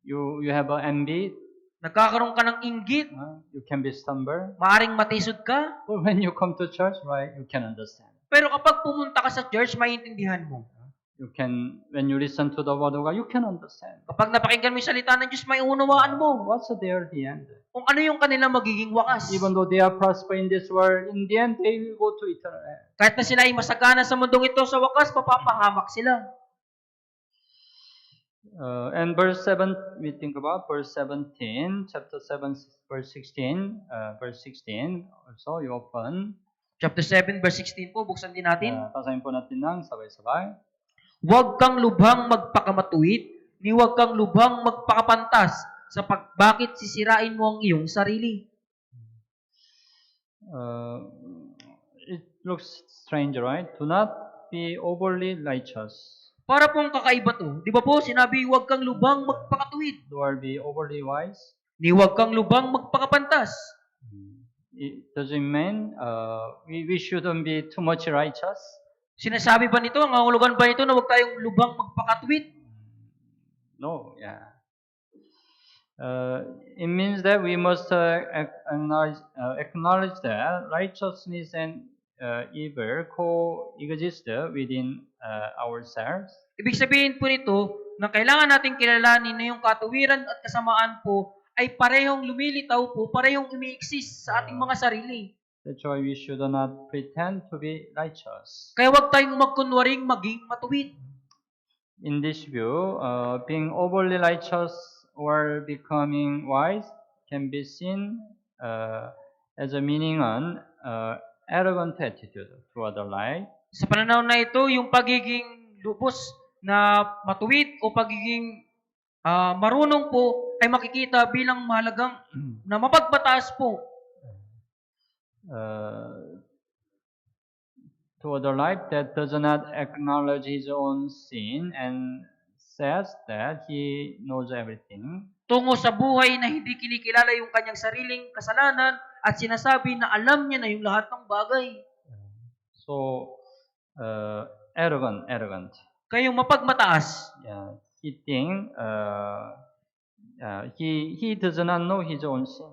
You have an envy. Nagkakaroon ka ng inggit. You can be stumbled. Maaring matisod ka. But when you come to church, right, you can understand. Pero kapag pumunta ka sa church, maintindihan mo. When you listen to the word of God, you can understand. Kapag napakinggan mo yung salita ng Diyos, may unawaan mo. What's the end? Kung ano yung kanilang magiging wakas. Even though they are prosper in this world, in the end, they will go to eternal end. Kahit na sila ay masagana sa mundong ito, sa wakas, mapapahamak sila. And verse 7, we think about verse 17, chapter 7, verse 16, also you open. Chapter 7, verse 16 po, buksan din natin. Basahin po natin ng sabay-sabay. Huwag kang lubhang magpakamatuwid, ni huwag kang lubhang magpakapantas, sa bakit sisirain mo ang iyong sarili. It looks strange, right? Do not be overly righteous. Para pong kakaiba to. Di ba po, sinabi, huwag kang lubang magpakatuwid. Nor be overly wise. Ni huwag kang lubang magpakapantas. Does it mean we shouldn't be too much righteous? Sinasabi ba nito, ang kahulugan ba nito na huwag tayong lubang magpakatuwid? No, yeah. It means that we must acknowledge that righteousness and evil coexist within ourselves. Ibig sabihin po nito na kailangan nating kilalanin na yung katuwiran at kasamaan po ay parehong lumilitaw po, parehong umi-exist sa ating mga sarili. That's why we should not pretend to be righteous. Kaya huwag tayong magkunwaring maging matuwid. In this view, being overly righteous or becoming wise can be seen as a meaning on arrogant attitude toward the light. Sa pananaw na ito, yung pagiging lubos na matuwid o pagiging marunong po ay makikita bilang mahalagang na mapagbataas po. Toward a life that does not acknowledge his own sin and says that he knows everything. Tungo sa buhay na hindi kinikilala yung kanyang sariling kasalanan at sinasabi na alam niya na yung lahat ng bagay. So, arrogant. Kayong mapagmataas. Yeah, he think he does not know his own sin.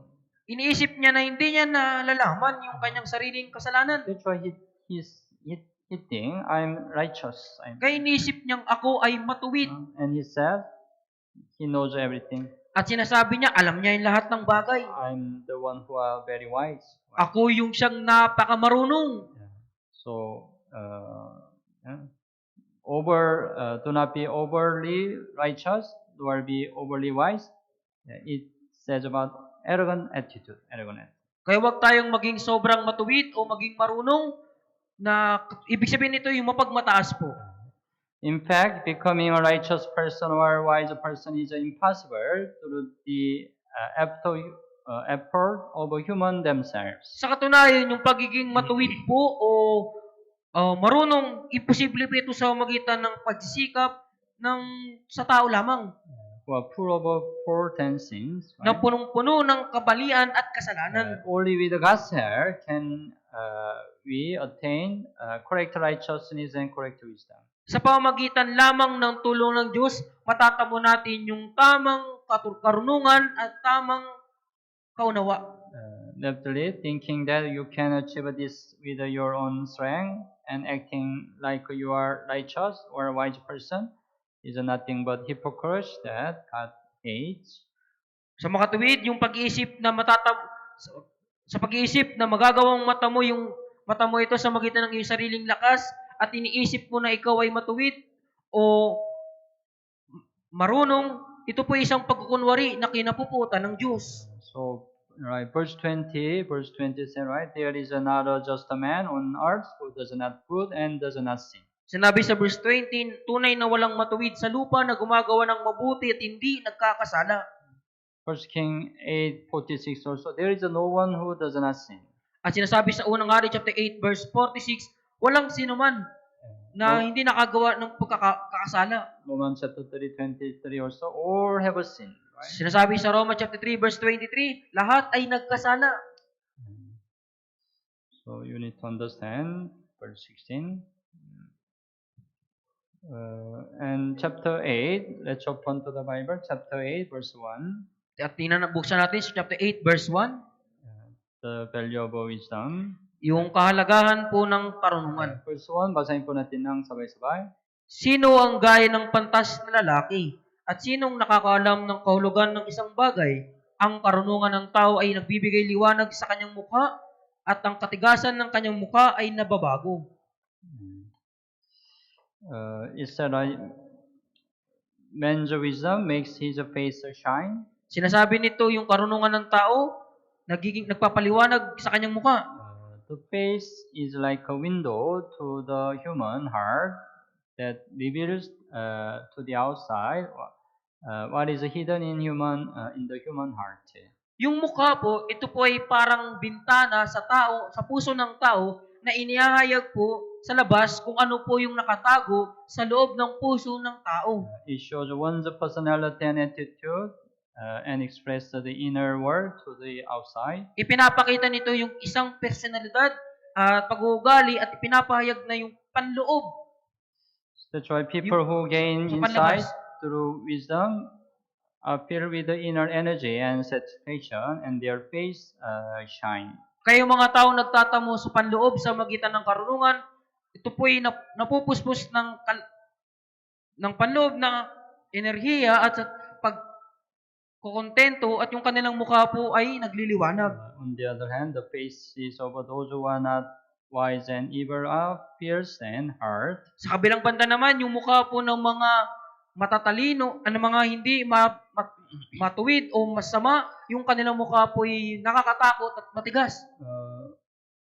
Iniisip niya na hindi niya nalalaman yung kanyang sariling kasalanan. That's why he think I'm righteous. Kaya iniisip niyang ako ay matuwid. And he said he knows everything. At sinasabi niya, alam niya yung lahat ng bagay. I'm the one who are very wise. Ako yung siyang napakamarunong. Yeah. So, do not be overly righteous, nor be overly wise. It says about arrogant attitude. Kaya huwag tayong maging sobrang matuwid o maging marunong na ibig sabihin nito yung mapagmataas po. In fact, becoming a righteous person or a wise person is impossible through the effort of human themselves. Sa katunayan, yung pagiging matuwid po o marunong, imposible po ito sa magitan ng pagsisikap sa tao lamang. Who are full of fault and sins. Right? Na punong-puno ng kabalian at kasalanan. Only with God's help can we attain correct righteousness and correct wisdom. Sa pamamagitan lamang ng tulong ng Diyos, matatamo natin yung tamang karunungan at tamang kaunawa. Naturally, thinking that you can achieve this with your own strength and acting like you are righteous or a wise person is nothing but hypocrisy that God hates. Sa makatuwid, yung pag-iisip na sa pag-iisip na magagawang mata mo ito sa magitan ng iyong sariling lakas at iniisip mo na ikaw ay matuwid o marunong, ito po isang pagkukunwari na kinapuputan ng Diyos. So, right, verse 20 says, right, there is another just a man on earth who does not put and does not sin. Sinabi sa verse 20, tunay na walang matuwid sa lupa na gumagawa ng mabuti at hindi nagkakasala. 1 King 8:46 also, there is no one who does not sin. At sinasabi sa unang hari, chapter 8, verse 46, walang sino man na hindi nakagawa ng pagkakasala. Romans chapter 3:23 also, or have a sin. Right? Sinasabi sa Roma chapter 3, verse 23, lahat ay nagkasala. So you need to understand verse 16. And chapter 8, let's open to the Bible, chapter 8, verse 1. At buksan natin sa chapter 8, verse 1. The value of wisdom. Yung kahalagahan po ng karunungan. Verse 1, basahin po natin ng sabay-sabay. Sino ang gaya ng pantas na lalaki? At sinong nakakaalam ng kahulugan ng isang bagay? Ang karunungan ng tao ay nagbibigay liwanag sa kanyang mukha at ang katigasan ng kanyang mukha ay nababago. It said, man's wisdom makes his face shine. Sinasabi nito yung karunungan ng tao nagpapaliwanag sa kanyang mukha. The face is like a window to the human heart that reveals to the outside what is hidden in the human heart. Yung mukha po, ito po ay parang bintana sa tao, sa puso ng tao na inihahayag po sa labas kung ano po yung nakatago sa loob ng puso ng tao. It shows one's personality and attitude and express the inner world to the outside. Ipinapakita nito yung isang personalidad at pag-uugali at ipinapahayag na yung panloob That's why people who gain sa insight panlabas. through wisdom are filled with the inner energy and satisfaction, and their face shine. Kaya yung mga taong nagtatamo sa panloob sa magitan ng karunungan, ito po'y napupuspos ng panloob ng enerhiya at sa pagkukontento at yung kanilang mukha po ay nagliliwanag. On the other hand, the faces of those who are not wise and evil are fierce and hard. Sa kabilang banda naman, yung mukha po ng mga matatalino, mga hindi matuwid o masama, yung kanilang mukha po ay nakakatakot at matigas.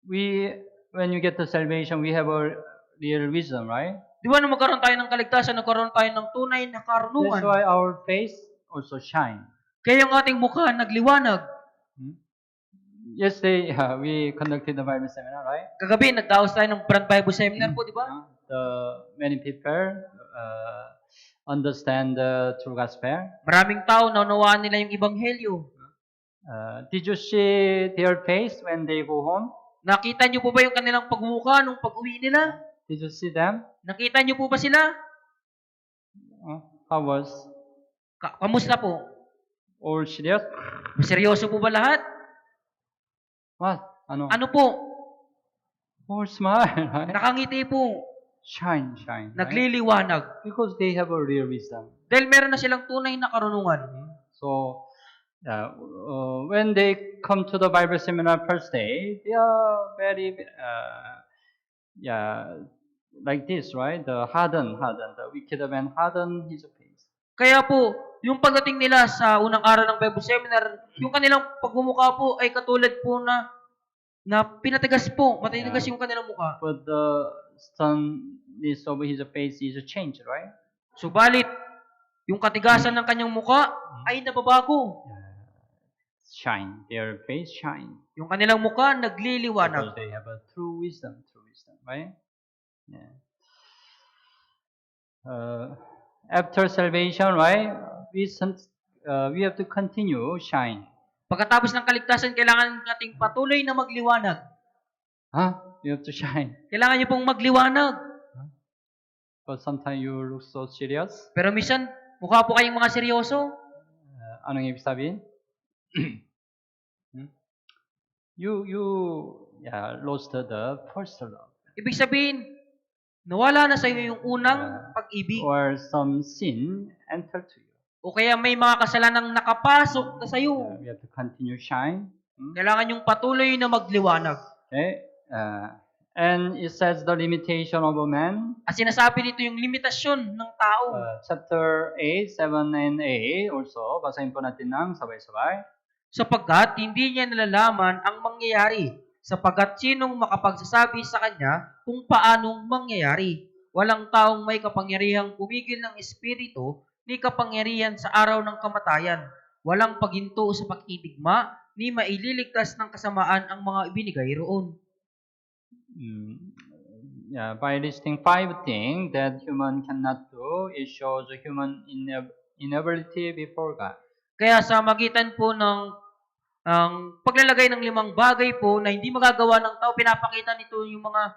When you get to salvation, we have a real wisdom, right? Di ba nung magkaroon tayo ng kaligtasan, nagkaroon tayo ng tunay na That's karunungan. why our face also shine. Kaya yung ating mukha nagliwanag. Yesterday, we conducted the Bible seminar, right? Kagabi, nagdaos tayo ng Brand Bible Seminar po, di ba? Many people understand the true gospel. Maraming tao naunawaan nila yung Ebanghelyo. Did you see their face when they go home? Nakita niyo po ba yung kanilang pagmumukha nung pag-uwi nila? Did you see them? Nakita niyo po ba sila? How was? Kamusta po? All serious? Seryoso po ba lahat? What? Ano? Ano po? All smile, right? Nakangiti po. Shine, right? Nagliliwanag. Because they have a real wisdom. Dahil meron na silang tunay na karunungan. So, when they come to the Bible seminar first day, they are very, like this, right? The wicked man harden his face. Kaya po, yung pagdating nila sa unang araw ng Bible Seminar, yung kanilang pagmumukha po ay katulad po na pinatigas po, matitigas yung kanilang mukha. But the sunness of his face is changed, right? Subalit, yung katigasan ng kanyang mukha ay nababago. Shine. Their face shine. Yung kanilang mukha nagliliwanag. Because they have a true wisdom, right? Yeah. After salvation, right? We have to continue shine. Pagkatapos ng kaligtasan, kailangan nating patuloy na magliwanag. You have to shine. Kailangan niyo pong magliwanag. But sometimes you look so serious. Pero minsan, mukha po kayong mga seryoso. Anong ibig sabihin? You lost the first love. Ibig sabihin, nawala na sa iyo yung unang pag-ibig. Or some sin entered to you. O kaya may mga kasalanang nakapasok na sa iyo. We have to continue shine. Kailangan yung patuloy na magliwanag. Okay? And it says the limitation of a man. At sinasabi dito yung limitasyon ng tao. Chapter 8, 7 and 8 also. Basahin po natin ng sabay-sabay. Sapagkat hindi niya nalalaman ang mangyayari, sapagkat sinong makapagsasabi sa kanya kung paanong mangyayari. Walang taong may kapangyarihang pumigil ng espiritu ni kapangyarihan sa araw ng kamatayan. Walang paghinto sa pakikidigma ni maililigtas ng kasamaan ang mga ibinigay roon. By listing 5 things that human cannot do, it shows human inability before God. Kaya sa magitan po ng paglalagay ng 5 bagay po na hindi magagawa ng tao, pinapakita nito yung mga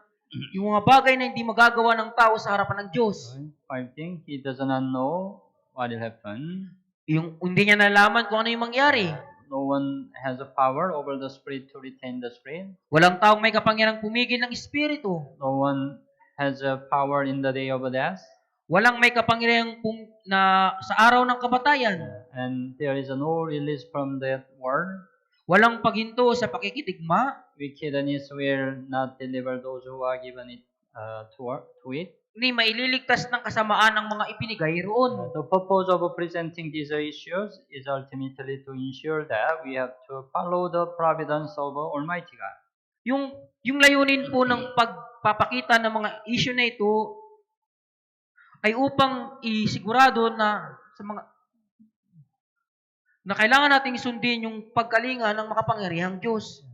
bagay na hindi magagawa ng tao sa harapan ng Diyos. 5 things, he does not know what will happen. Yung hindi niya nalaman kung ano yung mangyari. No one has a power over the spirit to retain the spirit. Walang taong may kapangyarang pumigil ng espiritu. No one has a power in the day of death. Walang may kapangyarang na sa araw ng kamatayan. And there is no release from that world. Walang paghinto sa pakikidigma. Wickedness will not deliver those who are given it to it. Hindi maililigtas ng kasamaan ang mga ibinigay roon. The purpose of presenting these issues is ultimately to ensure that we have to follow the providence of Almighty God. Yung layunin po ng pagpapakita ng mga issue na ito ay upang isigurado na kailangan nating sundin yung pagkalinga ng makapangyarihang Diyos.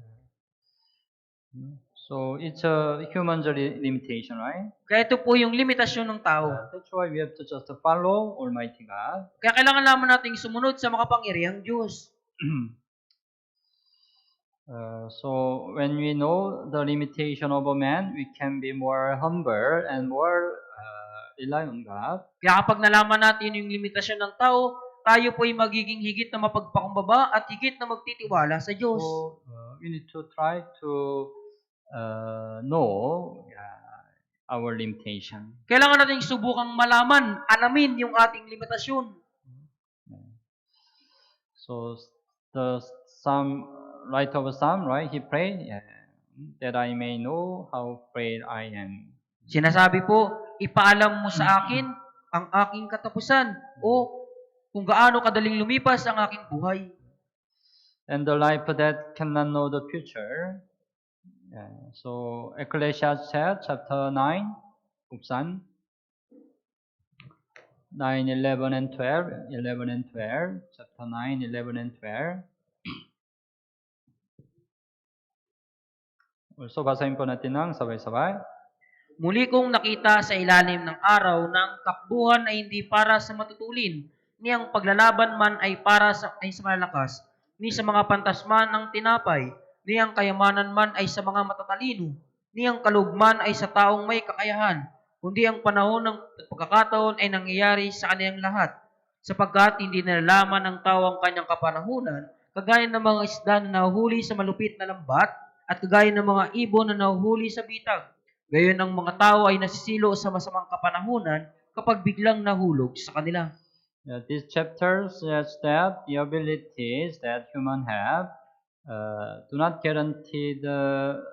So it's a human's limitation, right? Kaya ito po yung limitasyon ng tao. That's why we have to just follow Almighty God. Kaya kailangan lamang nating sumunod sa makapangyarihang Diyos. So when we know the limitation of a man, we can be more humble and more rely on God. Kaya kapag nalaman natin yung limitasyon ng tao, tayo po ay magiging higit na mapagpakumbaba at higit na magtitiwala sa Diyos. So we need to try to know our limitation. Kailangan nating subukang malaman, alamin yung ating limitasyon. So the writer of Psalm, right? He prayed that I may know how frail I am. Sinasabi po, ipaalam mo sa akin ang aking katapusan o kung gaano kadaling lumipas ang aking buhay. And the life that cannot know the future. So Ecclesiastes chapter 9, buksan 9, 11 and 12, 11 and 12, chapter 9, 11 and 12. So basahin po natin ng sabay-sabay. Muli kong nakita sa ilalim ng araw na ang takbuhan ay hindi para sa matutulin, ni ang paglalaban man ay para sa malalakas, ni sa mga pantasman ng tinapay, ni ang kayamanan man ay sa mga matatalino, ni ang kalugman ay sa taong may kakayahan, kundi ang panahon ng pagkakataon ay nangyayari sa kanilang lahat, sapagkat hindi nalalaman ng tao ang kanyang kapanahunan, kagaya ng mga isda na nahuhuli sa malupit na lambat, at kagaya ng mga ibon na nahuhuli sa bitag. Gayon ang mga tao ay nasisilo sa masamang kapanahunan kapag biglang nahulog sa kanila. This chapter says that the abilities that humans have do not guarantee the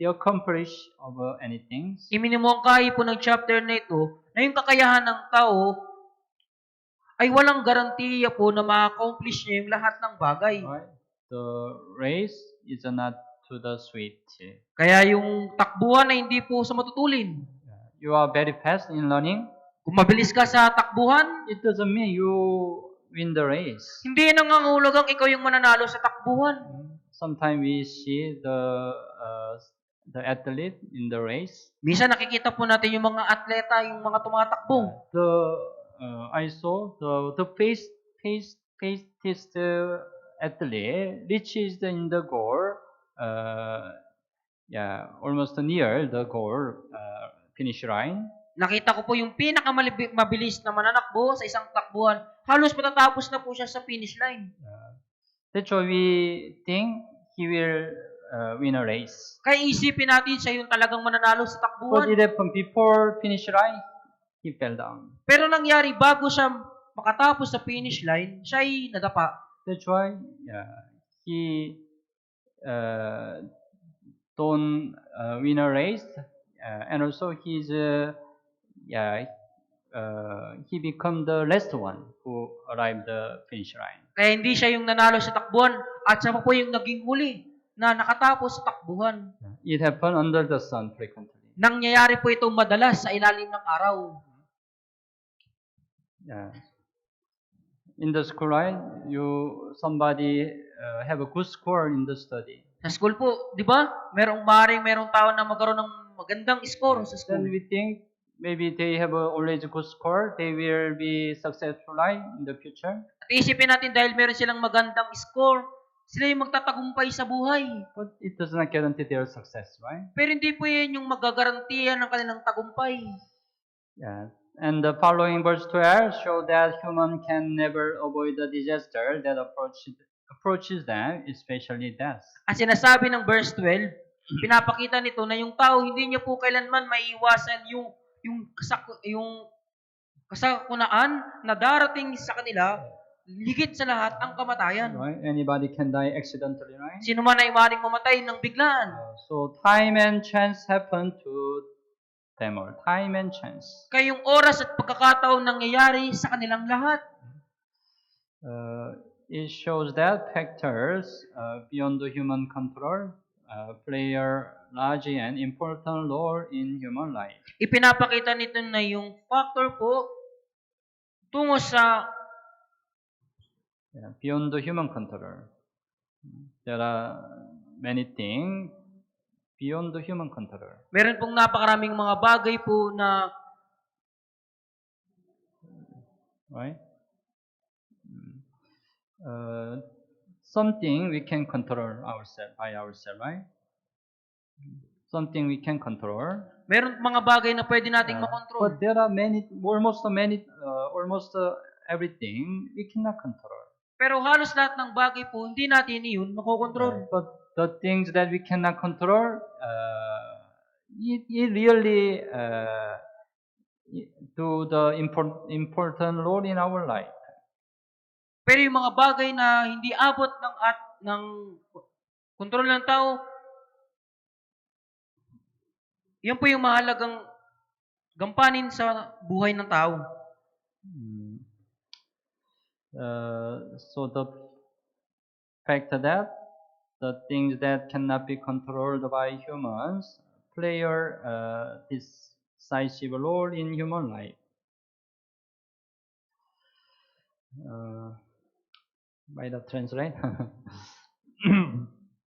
accomplish of anything. Iminumungkahi po ng chapter na ito na yung kakayahan ng tao ay walang garantiya po na ma-accomplish niya yung lahat ng bagay. Right? The race is not to the swift. Kaya yung takbuhan ay hindi po sa matutulin. You are very fast in learning. Kung mabilis ka sa takbuhan, It doesn't mean you win the race. hindi nangangahulugang ikaw yung mananalo sa takbuhan. Sometimes we see the athlete in the race. Minsan nakikita po natin yung mga atleta, yung mga tumatakbo. I saw the fastest athlete reaches in the goal. Almost near the goal finish line. Nakita ko po yung pinakamabilis na mananakbo sa isang takbuhan. Halos matatapos na po siya sa finish line. That's why we think he will win a race. Kaya isipin natin siya yung talagang mananalo sa But takbuhan. it happened before finish line, he fell down. Pero nangyari, bago siya makatapos sa finish line, siya ay nadapa. That's why he don't win a race, and also he become the last one who arrived the finish line. Kaya hindi siya yung nanalo sa takbuhan at siya pa po yung naging huli na nakatapos sa takbuhan. It happened under the sun frequently. Nangyayari po ito madalas sa ilalim ng araw. In the school, right? Somebody have a good score in the study. Sa school po, di ba? Merong tao na magkaroon ng magandang score sa school. Then we think maybe they have always a good score, they will be successful in the future. At isipin natin dahil meron silang magandang score, sila yung magtatagumpay sa buhay. But it does not guarantee their success, right? Pero hindi po yan yung magagarantiya ng kanilang tagumpay. And the following verse 12 show that human can never avoid the disaster that approaches them, especially death. At sinasabi ng verse 12, pinapakita nito na yung tao hindi niya po kailanman maiiwasan yung kasakunaan na darating sa kanila, higit sa lahat ang kamatayan. Right? Anybody can die accidentally, right? Sino man ay maaaring mamatay ng biglaan. So time and chance happen to them all. Time and chance. Kaya yung oras at pagkakataon nangyayari sa kanilang lahat. It shows that factors beyond the human control play a large and important role in human life. Ipinapakita nito na yung factor po tungo sa beyond the human control. There are many things beyond the human control. Meron pong napakaraming mga bagay po na Right? Something we can control ourselves by ourselves, right? Something we can control. meron mga bagay na pwede nating makontrol. But there are almost everything we cannot control. Pero halos lahat ng bagay po, hindi natin iyon makokontrol. But the things that we cannot control, it really do the important role in our life. Pero yung mga bagay na hindi abot ng kontrol ng tao, yan po yung mahalagang gampanin sa buhay ng tao. So the fact that the things that cannot be controlled by humans play a decisive role in human life. By the translate.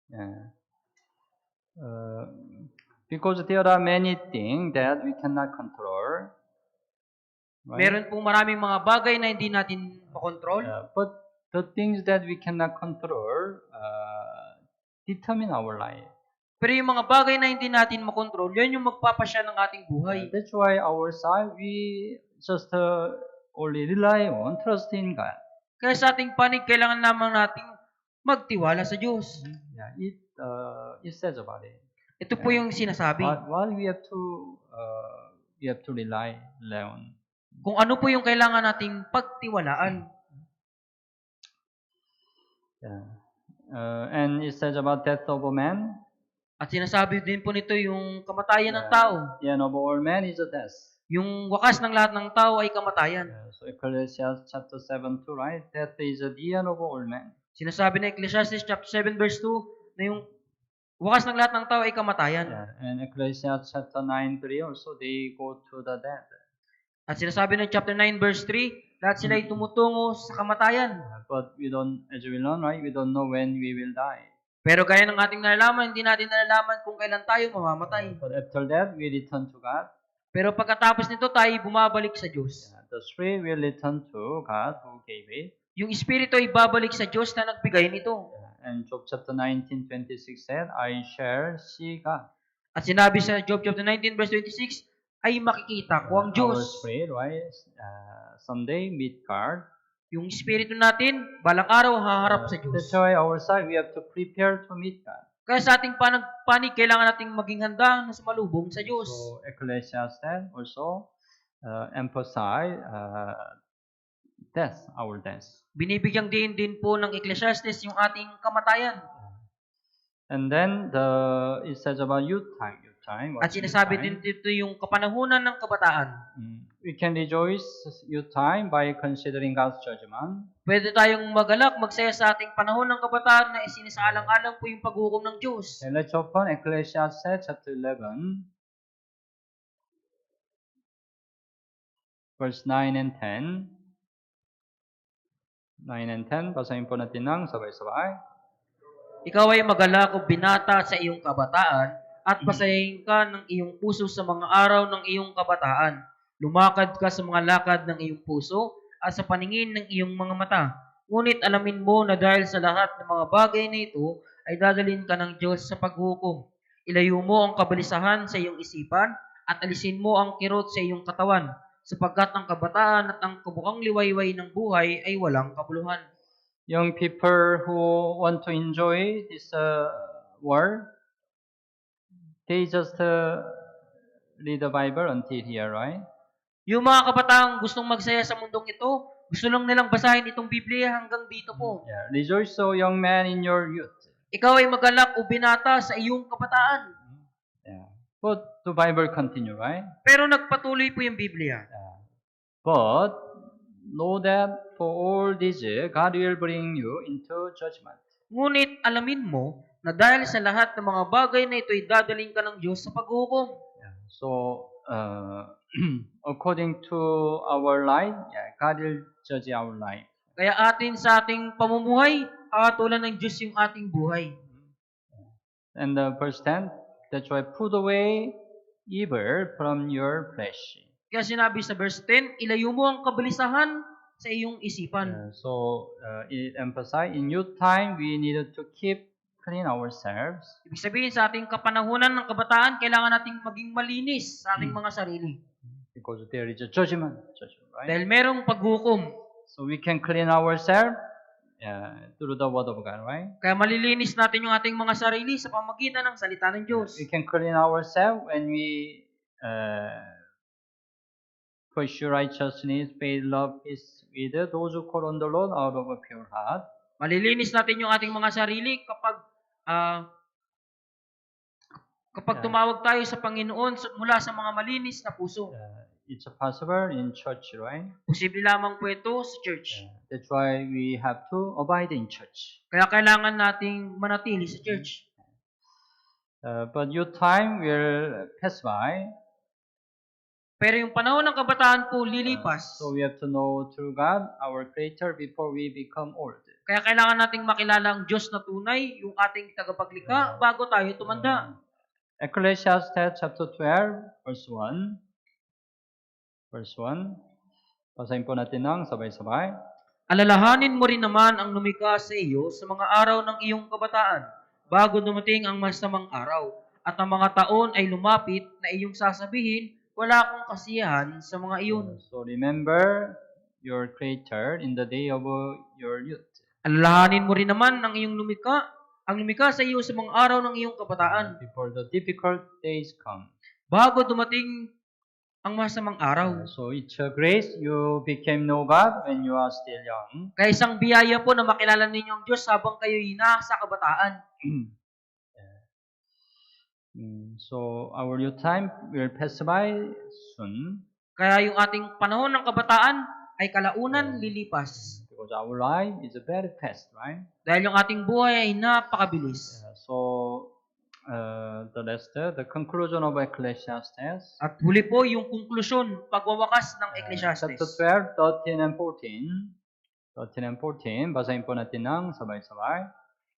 Yeah. Because there are many things that we cannot control. Right? Meron pong maraming mga bagay na hindi natin makontrol. But the things that we cannot control determine our life. Pero yung mga bagay na hindi natin makontrol, yan yung magpapasya ng ating buhay. That's why our side, we just only rely on trust in God. Kaya sa ating panig, kailangan lamang nating magtiwala sa Diyos. Yeah, it says about it. Ito po yung sinasabi. What we have to rely on. Kung ano po yung kailangan nating pagtiwalaan. Yeah. And it says about death of a man. At sinasabi din po nito yung kamatayan ng tao. The end of all men is a death. Yung wakas ng lahat ng tao ay kamatayan. So Ecclesiastes chapter 7:2, right? Death is the end of all men. Sinasabi na Ecclesiastes chapter 7 verse 2 na yung wakas ng lahat ng tao ay kamatayan. Yeah. And Ecclesiastes chapter 9:3 also, they go to the death. At sinasabi ng chapter 9 verse 3, lahat sila ay tumutungo sa kamatayan. But we don't, as we learn, right? We don't know when we will die. Pero gaya ng ating nalalaman, hindi natin nalalaman kung kailan tayo mamamatay. But after that, we return to God. Pero pagkatapos nito, tayo bumabalik sa Diyos. The spirit will return to God who gave it. Yung Espiritu ay babalik sa Diyos na nagbigay nito. And Job chapter 19:26 said, I shall see God. At sinabi sa Job chapter 19 verse 26, ay makikita ko ang Our Diyos. spirit, right? Someday meet God. Yung Espiritu natin, balang araw haharap sa Diyos. That's why our side, we have to prepare to meet God. Kaya sa ating panig, kailangan nating maging handa na sumalubong sa Diyos. So Ecclesiastes also emphasize death, our death. Binibigyang din po ng Ecclesiastes yung ating kamatayan. And then it says about youth time. At sinasabi din dito yung kapanahunan ng kabataan. We can rejoice youth time by considering God's judgment. Pwede tayong magalak, magsaya sa ating panahon ng kabataan na isinisaalang-alang po yung paghukom ng Diyos. And let's open Ecclesiastes chapter 11, verse 9 and 10. 9 and 10, basahin po natin ng sabay-sabay. Ikaw ay magalak o binata sa iyong kabataan at pasayahin ka ng iyong puso sa mga araw ng iyong kabataan. Lumakad ka sa mga lakad ng iyong puso at sa paningin ng iyong mga mata. Ngunit alamin mo na dahil sa lahat ng mga bagay na ito, ay dadalhin ka ng Diyos sa paghukom. Ilayo mo ang kabalisahan sa iyong isipan at alisin mo ang kirot sa iyong katawan, sapagkat ang kabataan at ang kabukang liwayway ng buhay ay walang kabuluhan. Young people who want to enjoy this world, they just read the Bible until here, right? Yung mga kabataang gustong magsaya sa mundong ito, gusto lang nilang basahin itong Biblia hanggang dito po. Yeah. Rejoice, O young man, in your youth. Ikaw ay magalak o binata sa iyong kabataan. Yeah. But the Bible continue, right? Pero nagpatuloy po yung Biblia. But know that for all this, God will bring you into judgment. Ngunit alamin mo na dahil sa lahat ng mga bagay na ito ay dadaling ka ng Diyos sa paghukom. Yeah. So, according to our life, God will judge our life. Kaya sa ating pamumuhay, hahatulan ng Diyos yung ating buhay. And verse 10, That's why put away evil from your flesh. Kaya sinabi sa verse 10, ilayo mo ang kabalisahan sa iyong isipan. It emphasized in youth time we needed to keep clean ourselves. Ibig sabihin sa ating kapanahunan ng kabataan, kailangan nating maging malinis sa ating mga sarili. Because there is a judgment, right? Dahil merong paghukom. So we can clean ourselves through the word of God, right? Kaya malilinis natin yung ating mga sarili sa pamagitan ng salita ng Diyos. We can clean ourselves when we pursue righteousness, faith, love, peace with those who call on the Lord out of a pure heart. Malilinis natin yung ating mga sarili kapag tumawag tayo sa Panginoon mula sa mga malinis na puso. It's possible in church, right? Posible lamang po ito sa church. That's why we have to abide in church. Kaya kailangan nating manatili sa church. But your time will pass by. Pero yung panahon ng kabataan po lilipas. So we have to know through God, our Creator, before we become old. Kaya kailangan nating makilala ang Diyos na tunay, yung ating tagapaglikha, bago tayo tumanda. Ecclesiastes chapter 12, verse 1. Verse 1. Basahin po natin ng sabay-sabay. Alalahanin mo rin naman ang lumikha sa iyo sa mga araw ng iyong kabataan, bago dumating ang masamang araw, at ang mga taon ay lumapit na iyong sasabihin, wala akong kasiyahan sa mga iyon. So remember your Creator in the day of your youth. Alalahanin mo rin naman ang lumikha sa iyo sa mga araw ng iyong kabataan, Before the difficult days come. bago dumating ang masamang araw. So it's a grace you became know God when you are still young. Kaya isang biyaya po na makilala ninyo ang Diyos habang kayo'y nasa kabataan. So our youth time will pass by soon. Kaya yung ating panahon ng kabataan ay kalaunan lilipas. Because our life is very fast, right? Dahil yung ating buhay ay napakabilis. The conclusion of Ecclesiastes. At huli po yung konklusyon, pagwawakas ng Ecclesiastes. Chapter 12, 13 and 14. 13 and 14, basahin po natin ng sabay-sabay.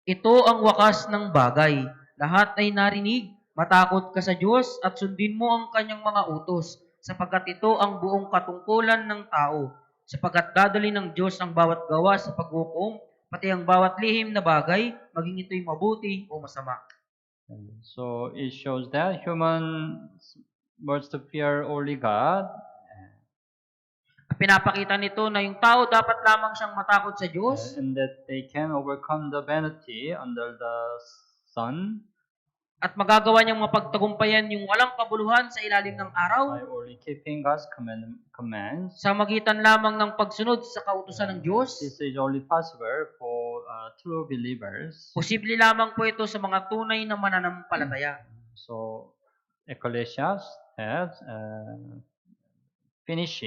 Ito ang wakas ng bagay. Lahat ay narinig, matakot ka sa Diyos at sundin mo ang kanyang mga utos, sapagkat ito ang buong katungkulan ng tao. Sapagkat dadali ng Diyos ang bawat gawa sa paghukom, pati ang bawat lihim na bagay, maging ito'y mabuti o masama. So it shows that humans must fear only God. Pinapakita nito na yung tao dapat lamang siyang matakot sa Diyos. And that they can overcome the vanity under the sun. At magagawa niyang mapagtagumpayan yung walang kabuluhan sa ilalim ng araw. By only keeping God's commands. Sa magitan lamang ng pagsunod sa kautusan ng Diyos. This is only possible for true believers. Posible lamang po ito sa mga tunay na mananampalataya. So Ecclesiastes finish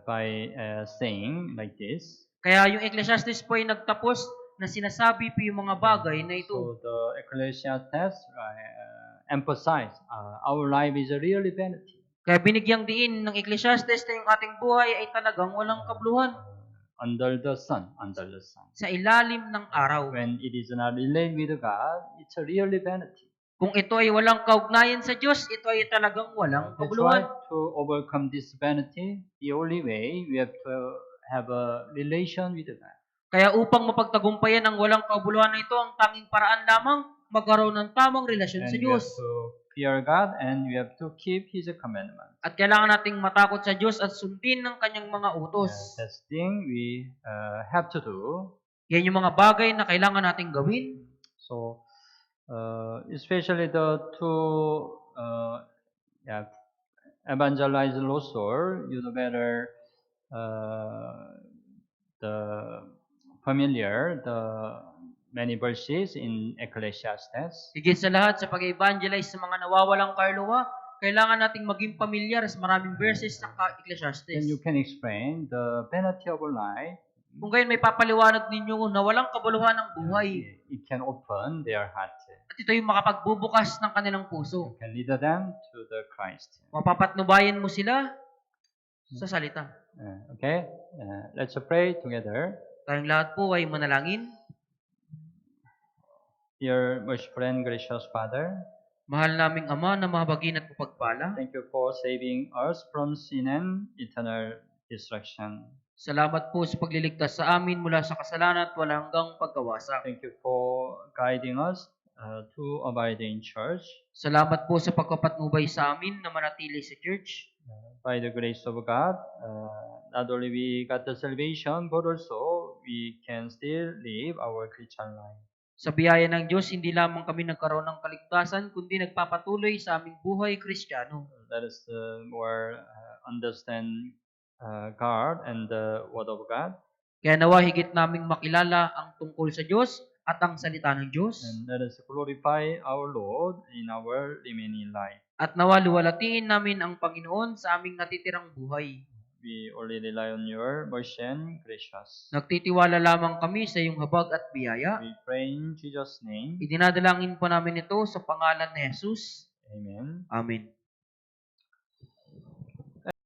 by saying like this. Kaya yung Ecclesiastes po ay nagtapos na sinasabi po yung mga bagay na ito. So the Ecclesiastes emphasize our life is a really vanity. Kaya binigyang diin ng Ecclesiastes na yung ating buhay ay talagang walang kabuluhan. Under the sun. Sa ilalim ng araw. When it is not related with God, it's a really vanity. Kung ito ay walang kaugnayan sa Diyos, ito ay talagang walang kabuluhan. That's why to overcome this vanity, the only way we have to have a relation with God. Kaya upang mapagtagumpayan ang walang kabuluhan na ito, ang tanging paraan lamang magkaroon ng tamang relasyon sa Diyos. We have to fear God and we have to keep His commandments. At kailangan nating matakot sa Diyos at sundin ng kanyang mga utos. That's the thing we have to do. Yan yung mga bagay na kailangan nating gawin. So, especially the two evangelize Losor, you know better the many verses in Ecclesiastes. Higit sa lahat, sa pag-evangelize sa mga nawawalang kaluluwa, kailangan nating maging pamilyar sa maraming verses sa Ecclesiastes. Then you can explain the vanity of life. Kung gayon may papaliwanag ninyo na walang kabuluhan ng buhay. It can open their heart. At ito yung makapagbubukas ng kanilang puso. You can lead them to the Christ. Mapapatnubayan mo sila sa salita. Okay? Let's pray together. Tayong lahat po ay manalangin. Dear merciful and gracious Father, Mahal naming Ama na mahabagin at mapagpala, thank you for saving us from sin and eternal destruction. salamat po sa pagliligtas sa amin mula sa kasalanan at walang hanggang pagkawasak. Thank you for guiding us to abide in church. Salamat po sa pagpapatnubay sa amin na manatili sa church. By the grace of God, not only we got the salvation, but also we can still live our Christian life. Sa biyaya ng Diyos, hindi lamang kami nagkaroon ng kaligtasan, kundi nagpapatuloy sa aming buhay Kristiyano. Let us more understand God and the Word of God, Kaya nawa higit naming makilala ang tungkol sa Diyos at ang salita ng Diyos. and let us glorify our Lord in our remaining life. At nawa luwalhatiin namin ang Panginoon sa aming natitirang buhay. We only rely on your mercy and gracious. Nagtitiwala lamang kami sa iyong habag at biyaya. We pray in Jesus' name. Idinadalangin po namin ito sa pangalan ni Jesus. Amen. Amen.